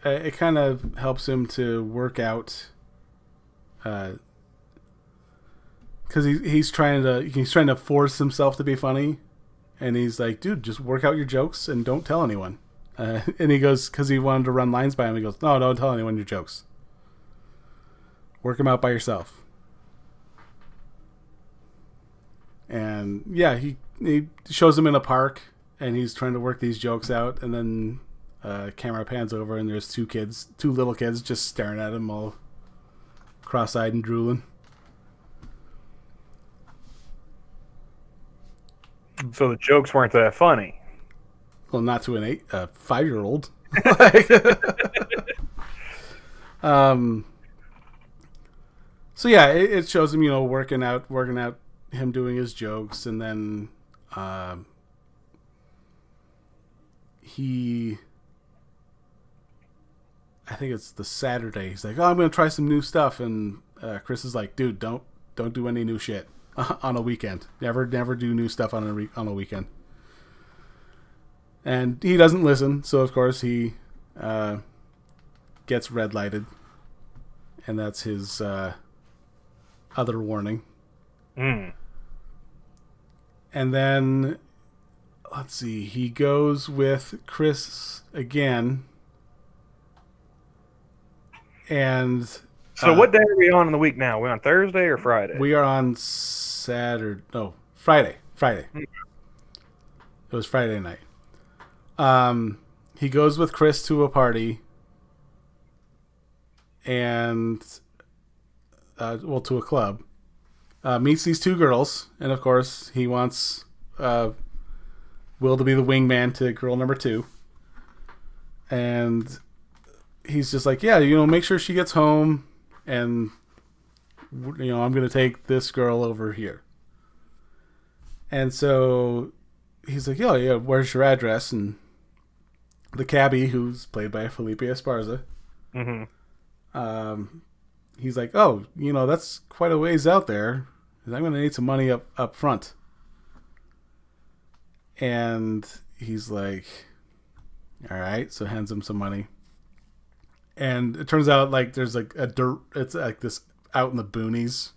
it kind of helps him to work out, because he's trying to force himself to be funny, and he's like, dude, just work out your jokes and don't tell anyone. And he goes, because he wanted to run lines by him, he goes, no, don't tell anyone your jokes. Work them out by yourself. And yeah, he shows him in a park, and he's trying to work these jokes out, and then camera pans over, and there's 2 little kids just staring at him, all cross-eyed and drooling. So the jokes weren't that funny. Well, not to a 5-year-old. So yeah, it shows him, working out him doing his jokes, and then I think it's the Saturday. He's like, "Oh, I'm going to try some new stuff," and Chris is like, "Dude, don't do any new shit on a weekend. Never do new stuff on a weekend." And he doesn't listen, so of course he gets red lighted, and that's his other warning. Mm. And then, let's see, he goes with Chris again. And so what day are we on in the week now? We on Thursday or Friday? We are on Saturday. No, Friday. Friday. Mm. It was Friday night. He goes with Chris to a party. And, to a club. Meets these 2 girls. And, of course, he wants Will to be the wingman to girl number 2. And he's just like, yeah, make sure she gets home, and I'm going to take this girl over here. And so he's like, oh, yeah, where's your address? And the cabbie, who's played by Felipe Esparza, he's like, oh, that's quite a ways out there. I'm going to need some money up front. And he's like, all right, so hands him some money. And it turns out like there's like it's like this out in the boonies.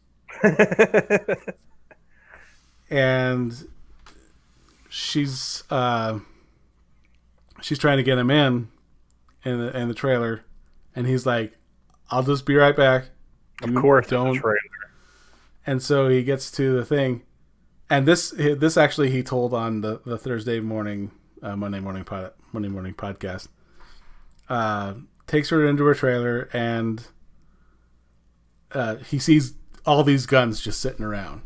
And she's trying to get him in the trailer, and he's like, I'll just be right back. Of course, don't. And so he gets to the thing, and this actually he told on the Thursday morning, Monday morning podcast. Takes her into her trailer, and he sees all these guns just sitting around.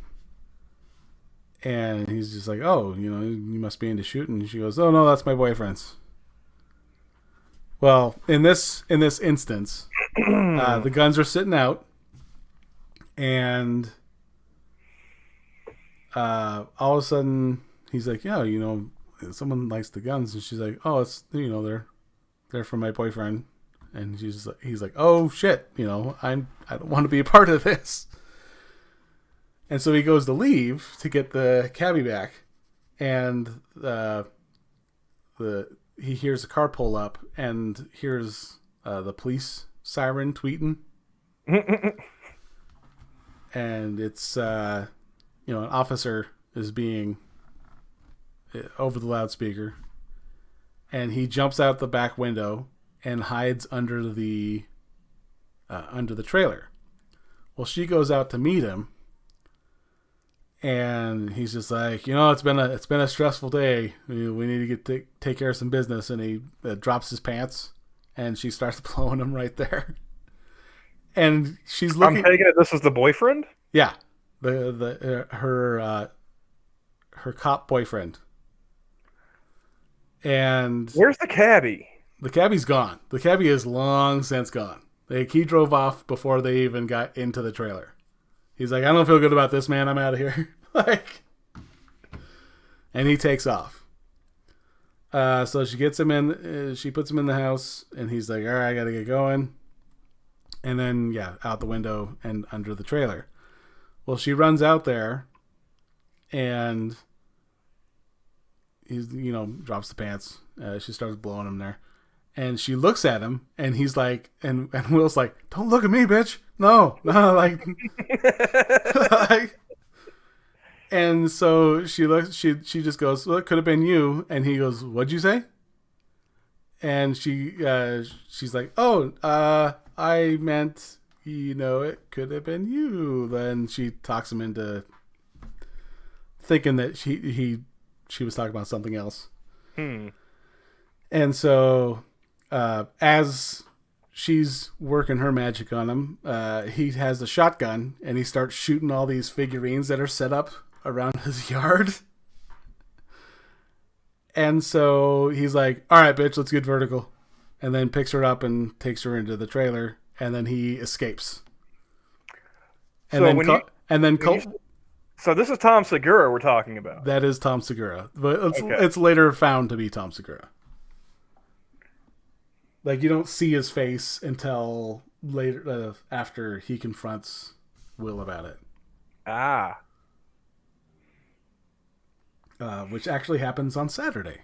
And he's just like, oh, you know, you must be into shooting. And she goes, oh no, that's my boyfriend's. Well, in this instance, the guns are sitting out, and all of a sudden he's like, yeah, you know, someone likes the guns, and she's like, oh, it's, you know, they're from my boyfriend, and he's like, oh shit, you know, I don't want to be a part of this, and so he goes to leave to get the cabbie back, and he hears a car pull up and hears the police siren tweeting. And it's, you know, an officer is being over the loudspeaker. And he jumps out the back window and hides under the trailer. Well, she goes out to meet him. And he's just like, you know, it's been a stressful day. We need to take care of some business. And he drops his pants, and she starts blowing him right there. And she's looking. I'm taking it this is the boyfriend. Yeah, her cop boyfriend. And where's the cabbie? The cabbie's gone. The cabbie is long since gone. He drove off before they even got into the trailer. He's like, I don't feel good about this, man. I'm out of here. And he takes off. So she gets him in. She puts him in the house, and he's like, all right, I got to get going. And then, yeah, out the window and under the trailer. Well, she runs out there, and he's, you know, drops the pants. She starts blowing him there. And she looks at him, and he's like, and Will's like, don't look at me, bitch. No, like, like, and so she looks, she just goes, well, it could have been you. And he goes, what'd you say? And she's like, oh, I meant, you know, it could have been you. Then she talks him into thinking that she was talking about something else. And so, as she's working her magic on him, he has a shotgun, and he starts shooting all these figurines that are set up around his yard. And so he's like, all right, bitch, let's get vertical. And then picks her up and takes her into the trailer, and then he escapes. And so so this is Tom Segura we're talking about. That is Tom Segura. But it's later found to be Tom Segura. Like, you don't see his face until later, after he confronts Will about it. Which actually happens on Saturday.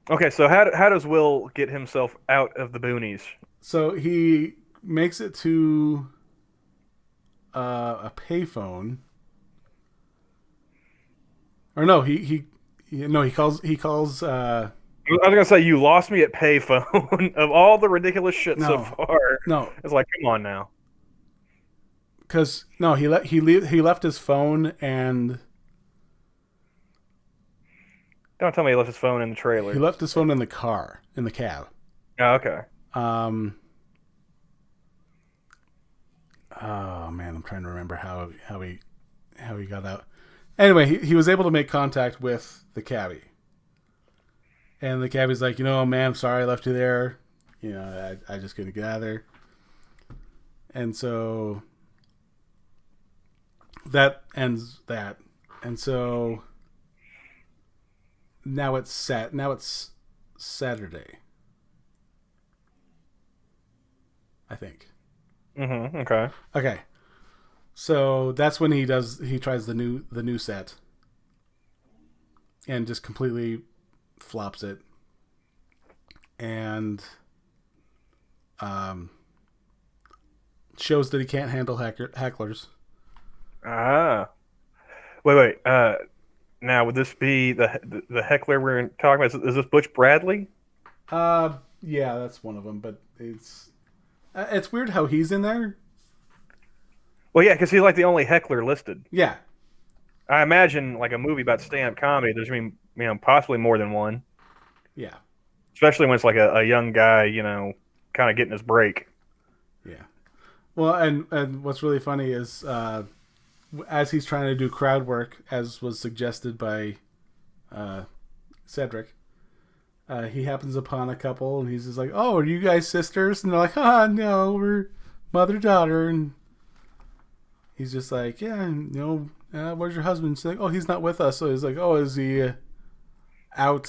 Okay, so how does Will get himself out of the boonies? So he makes it to a payphone. Or no, he calls. I was gonna say, you lost me at payphone. Of all the ridiculous shit so far. No, it's like, come on now. Because no, he left his phone and. Don't tell me he left his phone in the trailer. He left his phone in the car, in the cab. Oh, okay. Oh man, I'm trying to remember how he got out. Anyway, he was able to make contact with the cabbie. And the cabbie's like, you know, man, I'm sorry I left you there. You know, I just couldn't get out of there. And so that ends that. And so now it's Saturday, I think. Okay. Okay. So that's when he tries the new set and just completely flops it. And shows that he can't handle hecklers. Wait. Now, would this be the heckler we're talking about? Is this Butch Bradley? Yeah, that's one of them. But it's weird how he's in there. Well, yeah, because he's like the only heckler listed. Yeah. I imagine like a movie about stand-up comedy, there's going to be, you know, possibly more than one. Yeah. Especially when it's like a young guy, you know, kind of getting his break. Yeah. Well, and what's really funny is as he's trying to do crowd work, as was suggested by Cedric, he happens upon a couple, and he's just like, "Oh, are you guys sisters?" And they're like, no, we're mother-daughter." And he's just like, "Yeah, where's your husband?" She's like, "Oh, he's not with us." So he's like, "Oh, is he out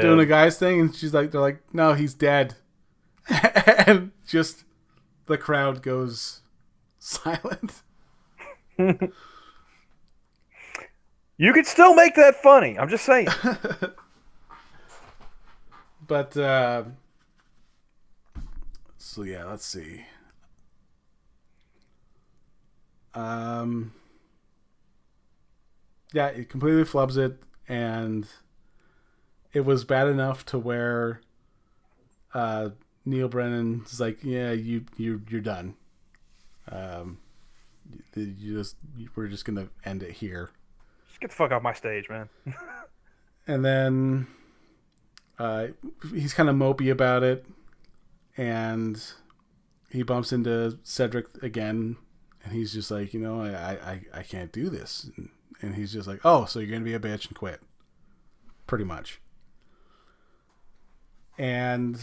doing a guy's thing?" And they're like, "No, he's dead." And just the crowd goes silent. You could still make that funny. I'm just saying. But so yeah, let's see. Yeah, it completely flubs it, and it was bad enough to where Neil Brennan's like, "Yeah, you're done. We're just gonna end it here." Just get the fuck off my stage, man. And then he's kind of mopey about it, and he bumps into Cedric again, and he's just like, I can't do this. And he's just like, "Oh, so you're going to be a bitch and quit." Pretty much. And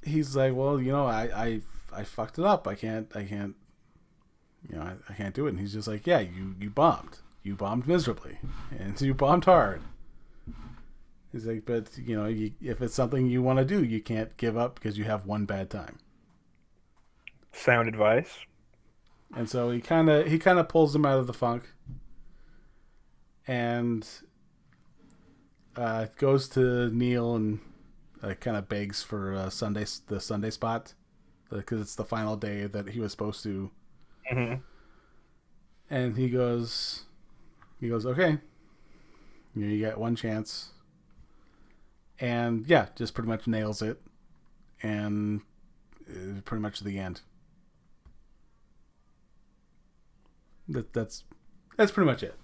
he's like, "Well, I fucked it up. I can't I can't do it." And he's just like, "Yeah, you bombed. You bombed miserably. And you bombed hard." He's like, "But, if it's something you want to do, you can't give up because you have one bad time." Sound advice. And so he kind of pulls him out of the funk, and goes to Neil and kind of begs for the Sunday spot, because it's the final day that he was supposed to. Mm-hmm. And he goes, "Okay, you get one chance." And yeah, just pretty much nails it, and pretty much the end. That's pretty much it.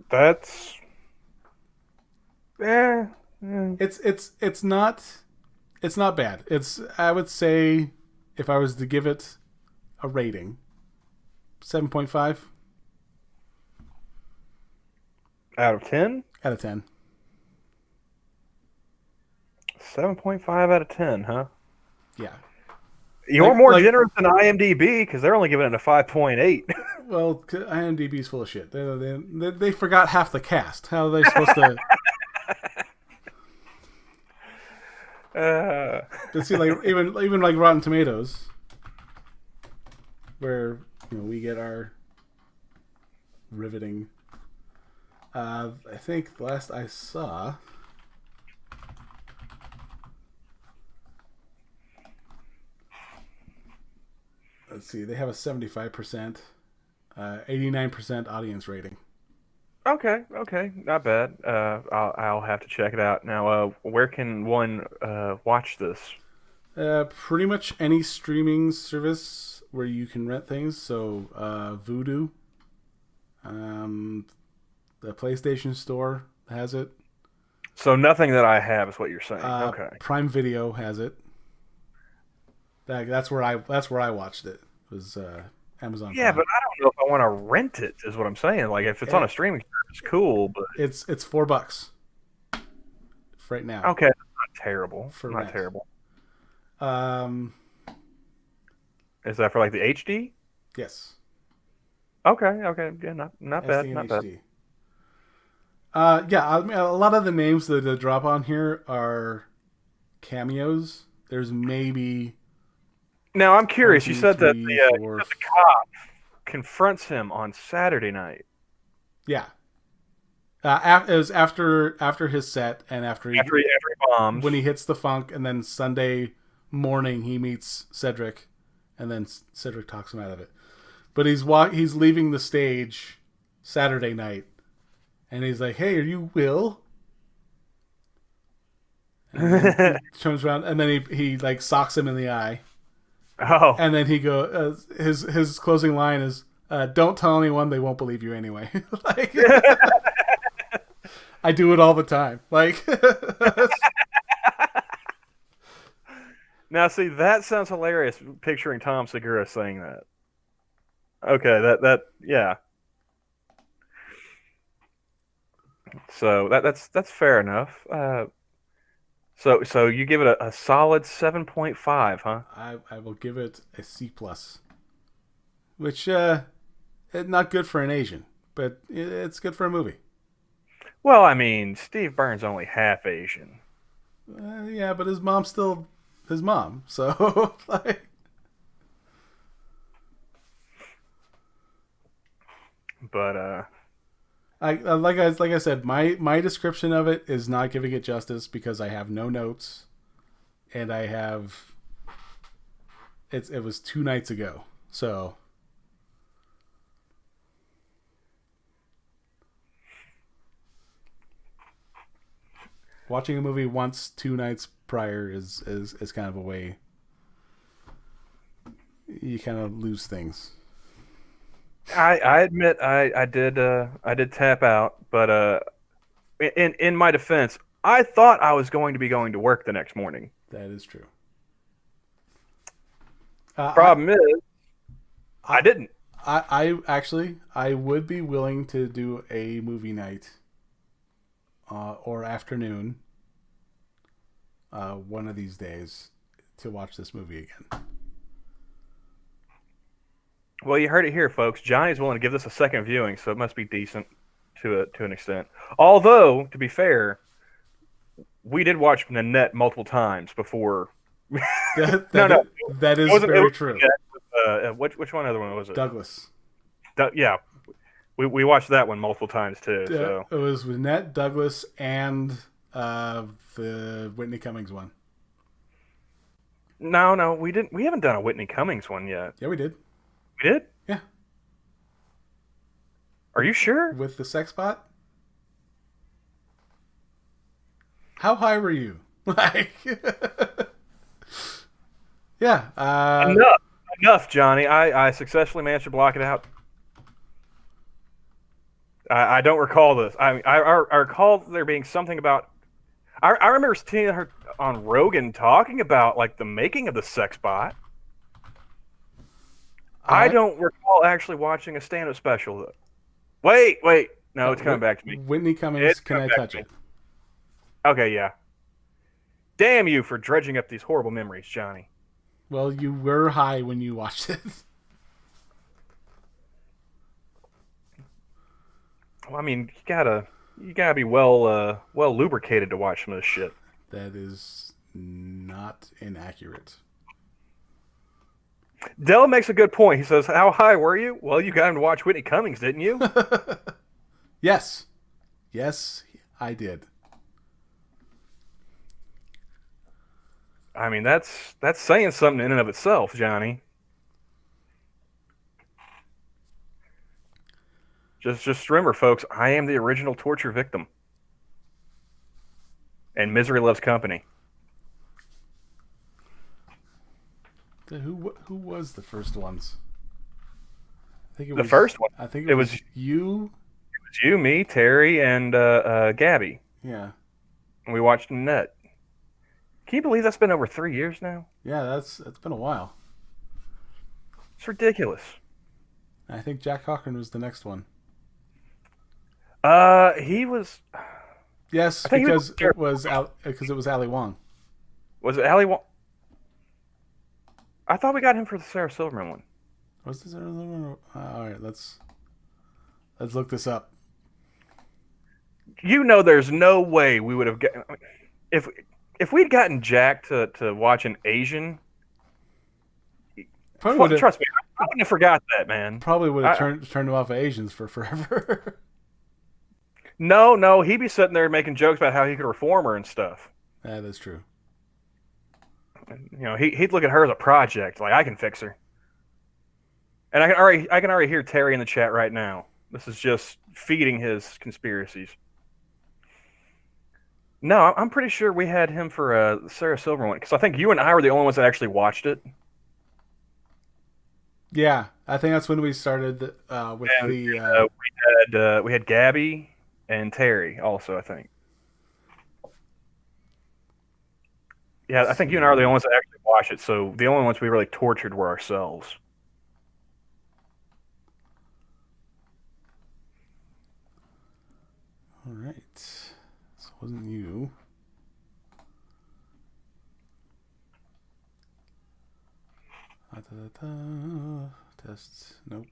That's It's not bad. I would say, if I was to give it a rating, 7.5 out of 10. out of 10. 7.5 out of 10, huh? Yeah. You're more generous than IMDb, because they're only giving it a 5.8. Well, IMDb's full of shit. They forgot half the cast. How are they supposed to? To see, even like Rotten Tomatoes, where we get our riveting. I think the last I saw, let's see, they have a 75%, 89% audience rating. Okay, not bad. I'll have to check it out. Now, where can one watch this? Pretty much any streaming service where you can rent things. So, Vudu, the PlayStation Store has it. So nothing that I have is what you're saying. Okay. Prime Video has it. That's where I watched it. It was Amazon. Yeah, Prime. but I don't know if I want to rent it. Is what I'm saying. Like, if it's on a streaming service, cool. But it's $4 right now. Okay, that's not terrible. Not terrible. Is that for like the HD? Yes. Okay. Yeah, not bad. Not HD. Yeah, I mean, a lot of the names that drop on here are cameos. There's maybe. Now I'm curious. You said that the cop confronts him on Saturday night. Yeah. It was after his set, and after he bombs, when he hits the funk, and then Sunday morning he meets Cedric, and then Cedric talks him out of it. But he's leaving the stage Saturday night, and he's like, "Hey, are you Will?" And then he turns around, and then he like socks him in the eye. Oh. And then he his closing line is, "Don't tell anyone; they won't believe you anyway." Like, I do it all the time. Like, Now, see, that sounds hilarious. Picturing Tom Segura saying that. Okay, yeah. So that's fair enough. So you give it a solid 7.5, huh? I will give it a C plus, which not good for an Asian, but it's good for a movie. Well, I mean, Steve Byrne's only half Asian, Yeah, but his mom's still his mom, so like, but like I said, my description of it is not giving it justice because I have no notes, and I have it was 2 nights ago, so watching a movie once 2 nights prior is kind of a way you kind of lose things. I admit I did tap out, but in my defense, I thought I was going to be going to work the next morning. That is true. Problem is, I didn't. I actually I would be willing to do a movie night or afternoon one of these days to watch this movie again. Well, you heard it here, folks. Johnny's willing to give this a second viewing, so it must be decent to an extent. Although, to be fair, we did watch Nanette multiple times before. No, that is very true. Which one other one was it? Douglas. Yeah, we watched that one multiple times too. So it was Nanette, Douglas, and the Whitney Cummings one. No, we didn't. We haven't done a Whitney Cummings one yet. Yeah, we did. We did? Yeah. Are you sure? With the sex bot? How high were you? Like, yeah. Enough, Johnny. I successfully managed to block it out. I don't recall this. I recall there being something about. I remember seeing her on Rogan talking about like the making of the sex bot. I don't recall actually watching a stand-up special though. Wait. No, it's coming back to me. Whitney Cummings, Can I Touch It? Okay, yeah. Damn you for dredging up these horrible memories, Johnny. Well, you were high when you watched it. Well, I mean, you gotta be well lubricated to watch some of this shit. That is not inaccurate. Dell makes a good point. He says, "How high were you?" Well, you got him to watch Whitney Cummings, didn't you? Yes, I did. I mean, that's saying something in and of itself, Johnny. Just remember, folks, I am the original torture victim, and misery loves company. Who was the first ones? I think The first one. I think it was you. It was you, me, Terry, and Gabby. Yeah. And we watched Net. Can you believe that's been over 3 years now? Yeah, that's been a while. It's ridiculous. I think Jack Cochran was the next one. He was. Yes, because it was Ali Wong. Was it Ali Wong? I thought we got him for the Sarah Silverman one. Was this another one? All right, let's look this up. You know, there's no way we would have if we'd gotten Jack to watch an Asian. Trust me, I wouldn't have forgot that, man. Probably would have turned him off of Asians for forever. No, he'd be sitting there making jokes about how he could reform her and stuff. That is true. You know, he'd look at her as a project, like I can fix her. And I can already hear Terry in the chat right now. This is just feeding his conspiracies. No, I'm pretty sure we had him for Sarah Silverman because I think you and I were the only ones that actually watched it. Yeah, I think that's when we started with we had Gabby and Terry also, I think. Yeah, I Let's think you and I are the see. only ones that actually watch it. So the only ones we really tortured were ourselves. All right. This wasn't you. Tests. Nope.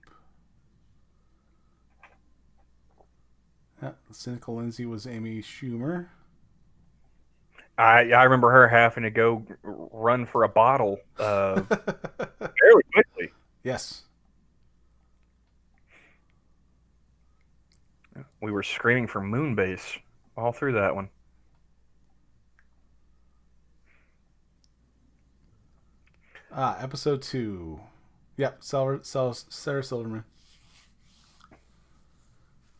Yeah, Cynical Lindsay was Amy Schumer. I remember her having to go run for a bottle fairly quickly. Yes. We were screaming for Moonbase all through that one. Episode 2. Yep, Sarah Silverman.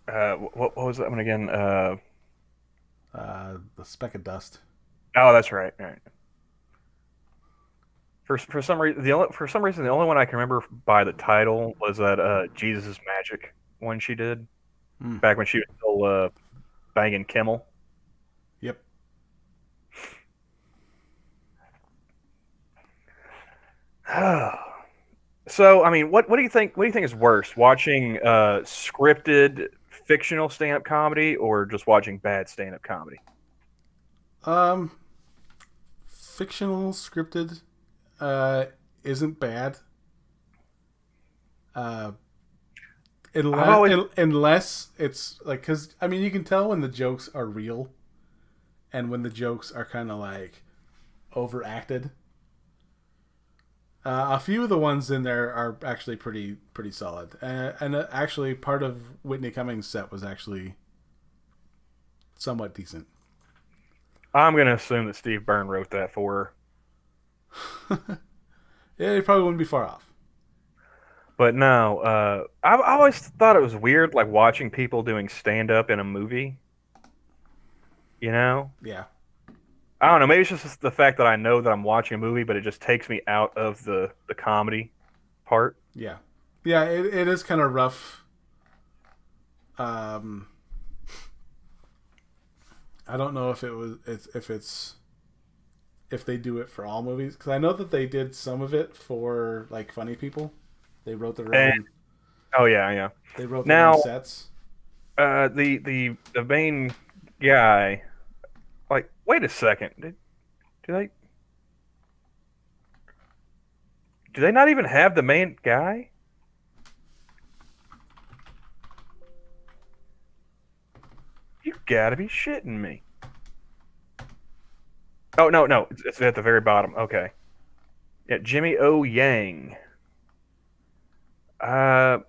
What was that one again? The Speck of Dust. Oh, that's right. Right. For some reason, the only one I can remember by the title was that Jesus is Magic one she did Hmm. back when she was still banging Kimmel. Yep. So, I mean, what do you think? What do you think is worse, watching scripted fictional stand-up comedy or just watching bad stand-up comedy? Um, Fictional scripted uh isn't bad. Uh, I've always unless it's like, because I mean, you can tell when the jokes are real and when the jokes are kind of like overacted. A few of the ones in there are actually pretty solid, and actually part of Whitney Cummings' set was actually somewhat decent. I'm gonna assume that Steve Byrne wrote that for her. Yeah, you probably wouldn't be far off. But no, I've always thought it was weird, like watching people doing stand-up in a movie. You know, Yeah, I don't know. Maybe it's just the fact that I know that I'm watching a movie, but it just takes me out of the comedy part. yeah, yeah. It is kind of rough. Um, I don't know if if they do it for all movies, because I know that they did some of it for like Funny People. They wrote their And own. oh yeah, yeah. They wrote their own Now, sets. the main guy, like, wait a second, do they do they not even have the main guy? You gotta be shitting me. Oh no, no, it's at the very bottom. Okay, yeah, Jimmy O Yang. Uh,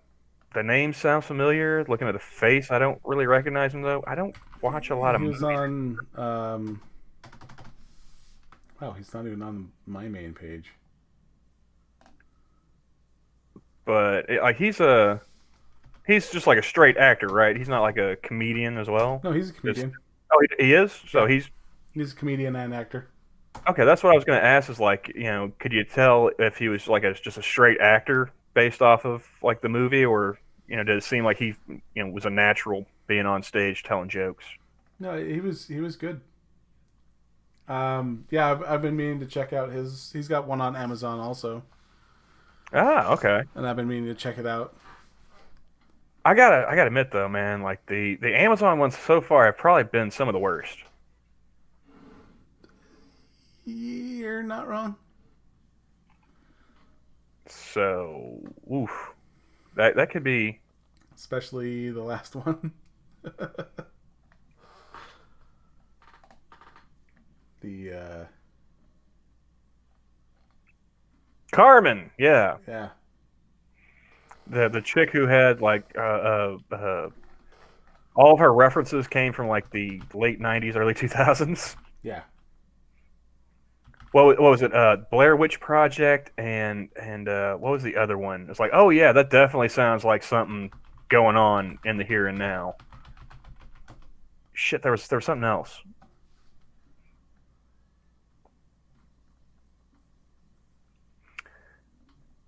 the name sounds familiar. Looking at the face, I don't really recognize him though. I don't watch a lot of He was movies, on. Wow, he's not even on my main page. but like he's just like a straight actor, right? He's not like a comedian as well. No, he's a Just comedian. oh, he is. So Yeah, he's he's a comedian and actor. okay. That's what I was going to ask. Is like, could you tell if he was like just a straight actor based off of like the movie, or did it seem like he was a natural being on stage telling jokes? No, he was good. Yeah, I've been meaning to check out his. He's got one on Amazon also, Ah, okay. and I've been meaning to check it out. I gotta admit though, man, like the Amazon ones so far have probably been some of the worst. You're not wrong. So, oof, that could be. Especially the last one. the Carmen, yeah, Yeah, the chick who had like all of her references came from like the late '90s, early 2000s. yeah. What was it? Blair Witch Project and what was the other one? It's like, oh yeah, that definitely sounds like something going on in the here and now. Shit, there was something else.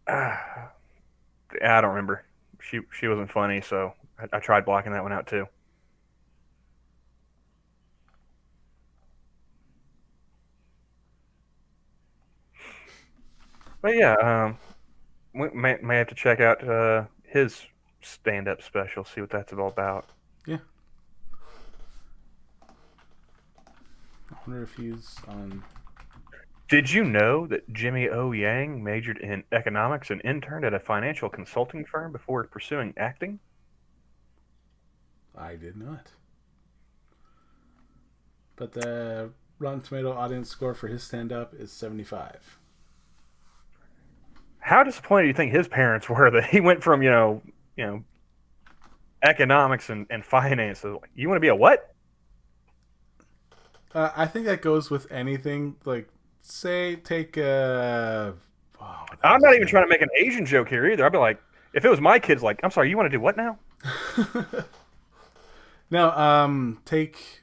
I don't remember. She wasn't funny, so I tried blocking that one out too. But yeah, we may have to check out his stand-up special, see what that's all about. Yeah. I wonder if he's on. Did you know that Jimmy O. Yang majored in economics and interned at a financial consulting firm before pursuing acting? I did not. But the Rotten Tomato audience score for his stand-up is 75. How disappointed do you think his parents were that he went from economics and finance? So, like, you want to be a what? I think that goes with anything. Like, say, take. I'm not even trying to make an Asian joke here either. I'd be like, if it was my kids, like, I'm sorry, you want to do what now? Now, take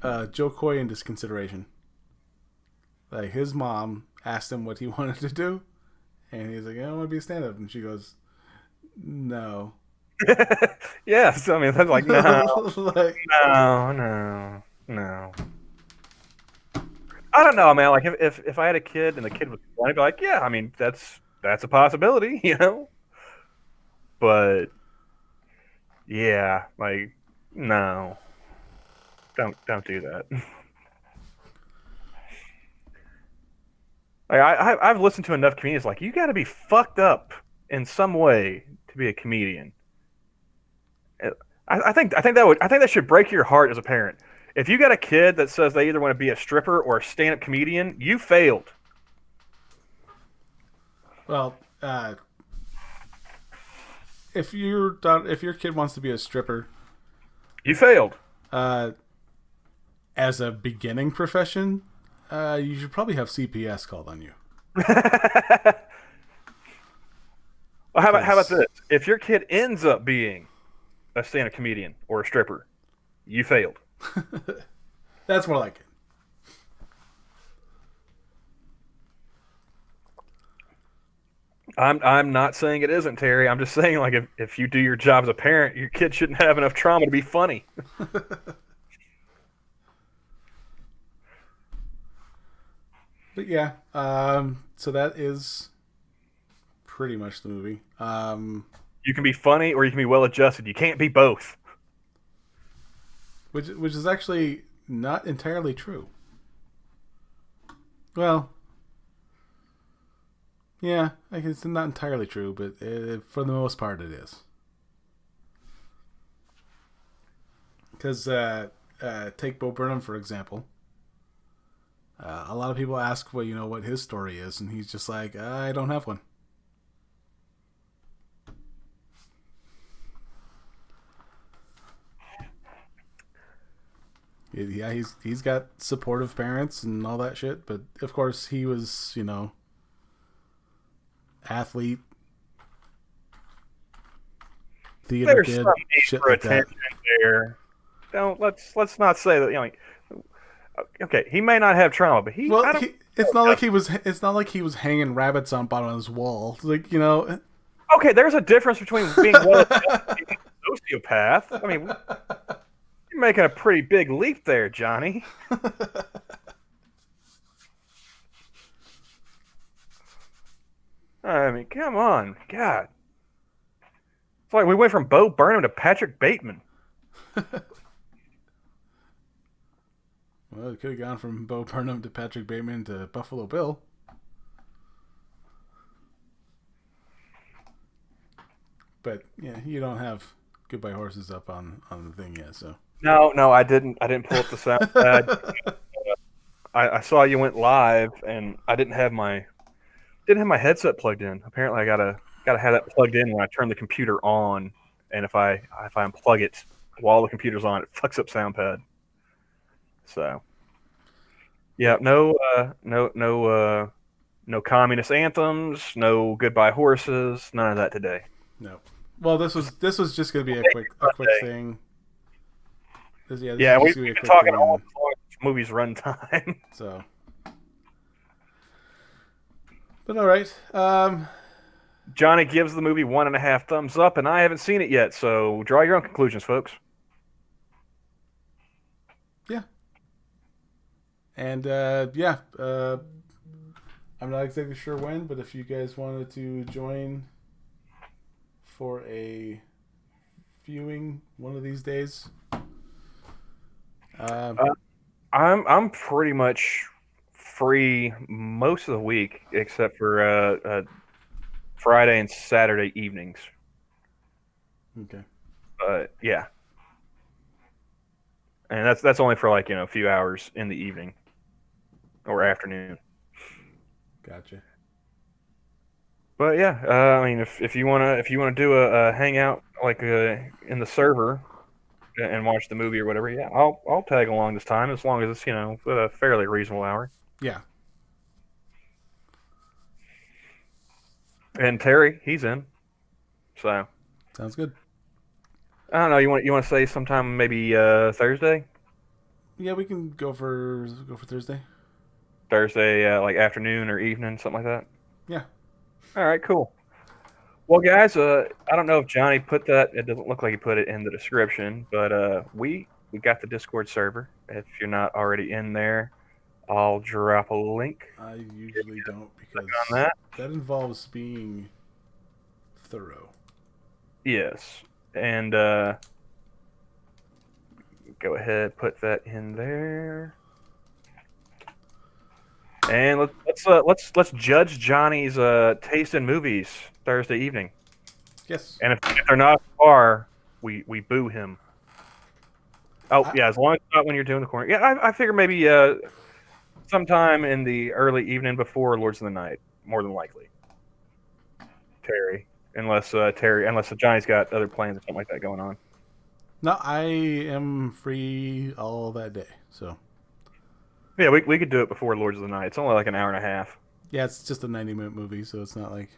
Joe Coy into consideration. Like, his mom asked him what he wanted to do, and he's like, I want to be a stand-up. And she goes, no. Yes, I mean, that's like, no, like, no. I don't know, man. Like, if I had a kid and the kid was funny, I'd be like, yeah, I mean, that's a possibility, But yeah, like, no, don't do that. Like, I've listened to enough comedians like you got to be fucked up in some way to be a comedian. I think that should break your heart as a parent. If you got a kid that says they either want to be a stripper or a stand-up comedian, you failed. well, if your kid wants to be a stripper, You failed. As a beginning profession, you should probably have CPS called on you. Well, how about this? If your kid ends up being a stand-up comedian or a stripper, you failed. That's more like it. I'm not saying it isn't, Terry. I'm just saying, like, if you do your job as a parent, your kid shouldn't have enough trauma to be funny. But yeah, so that is pretty much the movie. You can be funny or you can be well-adjusted. You can't be both. Which is actually not entirely true. Well, yeah, I guess it's not entirely true, but for the most part, it is. Because take Bo Burnham for example. A lot of people ask, well, what his story is, and he's just like, I don't have one. Yeah, he's got supportive parents and all that shit, but of course he was, athlete, theater There's kid, some need shit for like that. attention there. Let's not say that. Okay, he may not have trauma, but It's not like he was. It's not like he was hanging rabbits on bottom of his wall. Like Okay, there's a difference between being well-adjusted and being a sociopath. I mean, you're making a pretty big leap there, Johnny. I mean, come on, God. It's like we went from Bo Burnham to Patrick Bateman. Well, it could have gone from Bo Burnham to Patrick Bateman to Buffalo Bill. But yeah, you don't have Goodbye Horses up on the thing yet, so. No, I didn't. I didn't pull up the sound. I saw you went live, and I didn't have my headset plugged in. Apparently, I gotta have that plugged in when I turn the computer on, and if I unplug it while the computer's on, it fucks up SoundPad. So, yeah, no communist anthems, no Goodbye Horses, none of that today. No. Well, this was just going to be a quick thing. We've been talking all the movie's runtime. So, but all right. Johnny gives the movie 1.5 thumbs up, and I haven't seen it yet, so draw your own conclusions, folks. Yeah. And I'm not exactly sure when, but if you guys wanted to join for a viewing one of these days, Uh, I'm pretty much free most of the week except for Friday and Saturday evenings. okay, Yeah, and that's only for like a few hours in the evening or afternoon. gotcha. But yeah, I mean, if you wanna do a hangout like in the server and watch the movie or whatever, yeah, I'll tag along this time as long as it's at a fairly reasonable hour. Yeah, And Terry, he's in, so sounds good. I don't know. You want to say sometime maybe Thursday, Yeah, we can go for Thursday. Thursday like afternoon or evening, something like that. Yeah. All right, cool. Well, guys, I don't know if Johnny put that. It doesn't look like he put it in the description, but we got the Discord server. If you're not already in there, I'll drop a link I usually don't on because that. that involves being thorough. Yes, and go ahead, put that in there, and let's judge Johnny's taste in movies Thursday evening. Yes. And if they're not far, we boo him. Oh I, yeah, as long as it's not when you're doing the corner. Yeah, I figure maybe sometime in the early evening before Lords of the Night, more than likely. Terry, unless Johnny's got other plans or something like that going on. no, I am free all that day. So Yeah, we could do it before Lords of the Night. It's only like an hour and a half. yeah, it's just a 90-minute movie, so it's not like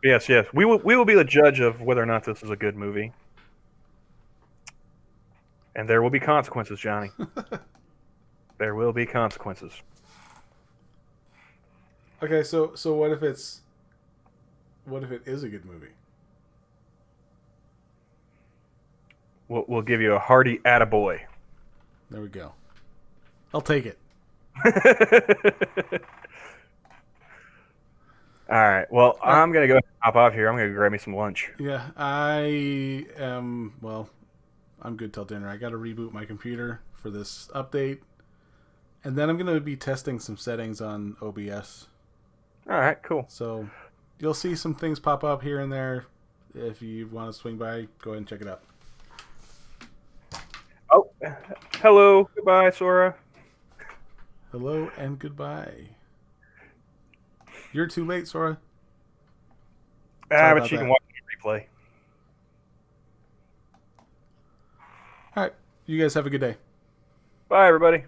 Yes, yes. We will be the judge of whether or not this is a good movie. And there will be consequences, Johnny. There will be consequences. okay. So what if it is a good movie? We'll give you a hearty attaboy. There we go. I'll take it. All right. Well, All right. I'm gonna go hop off here. I'm gonna grab me some lunch. Yeah, I am. Well, I'm good till dinner. I got to reboot my computer for this update, and then I'm gonna be testing some settings on OBS. All right. Cool. So you'll see some things pop up here and there. If you want to swing by, go ahead and check it out. Oh, hello. Goodbye, Sora. Hello and goodbye. You're too late, Sora. Sorry But about you can that. watch the replay. All right. You guys have a good day. Bye, everybody.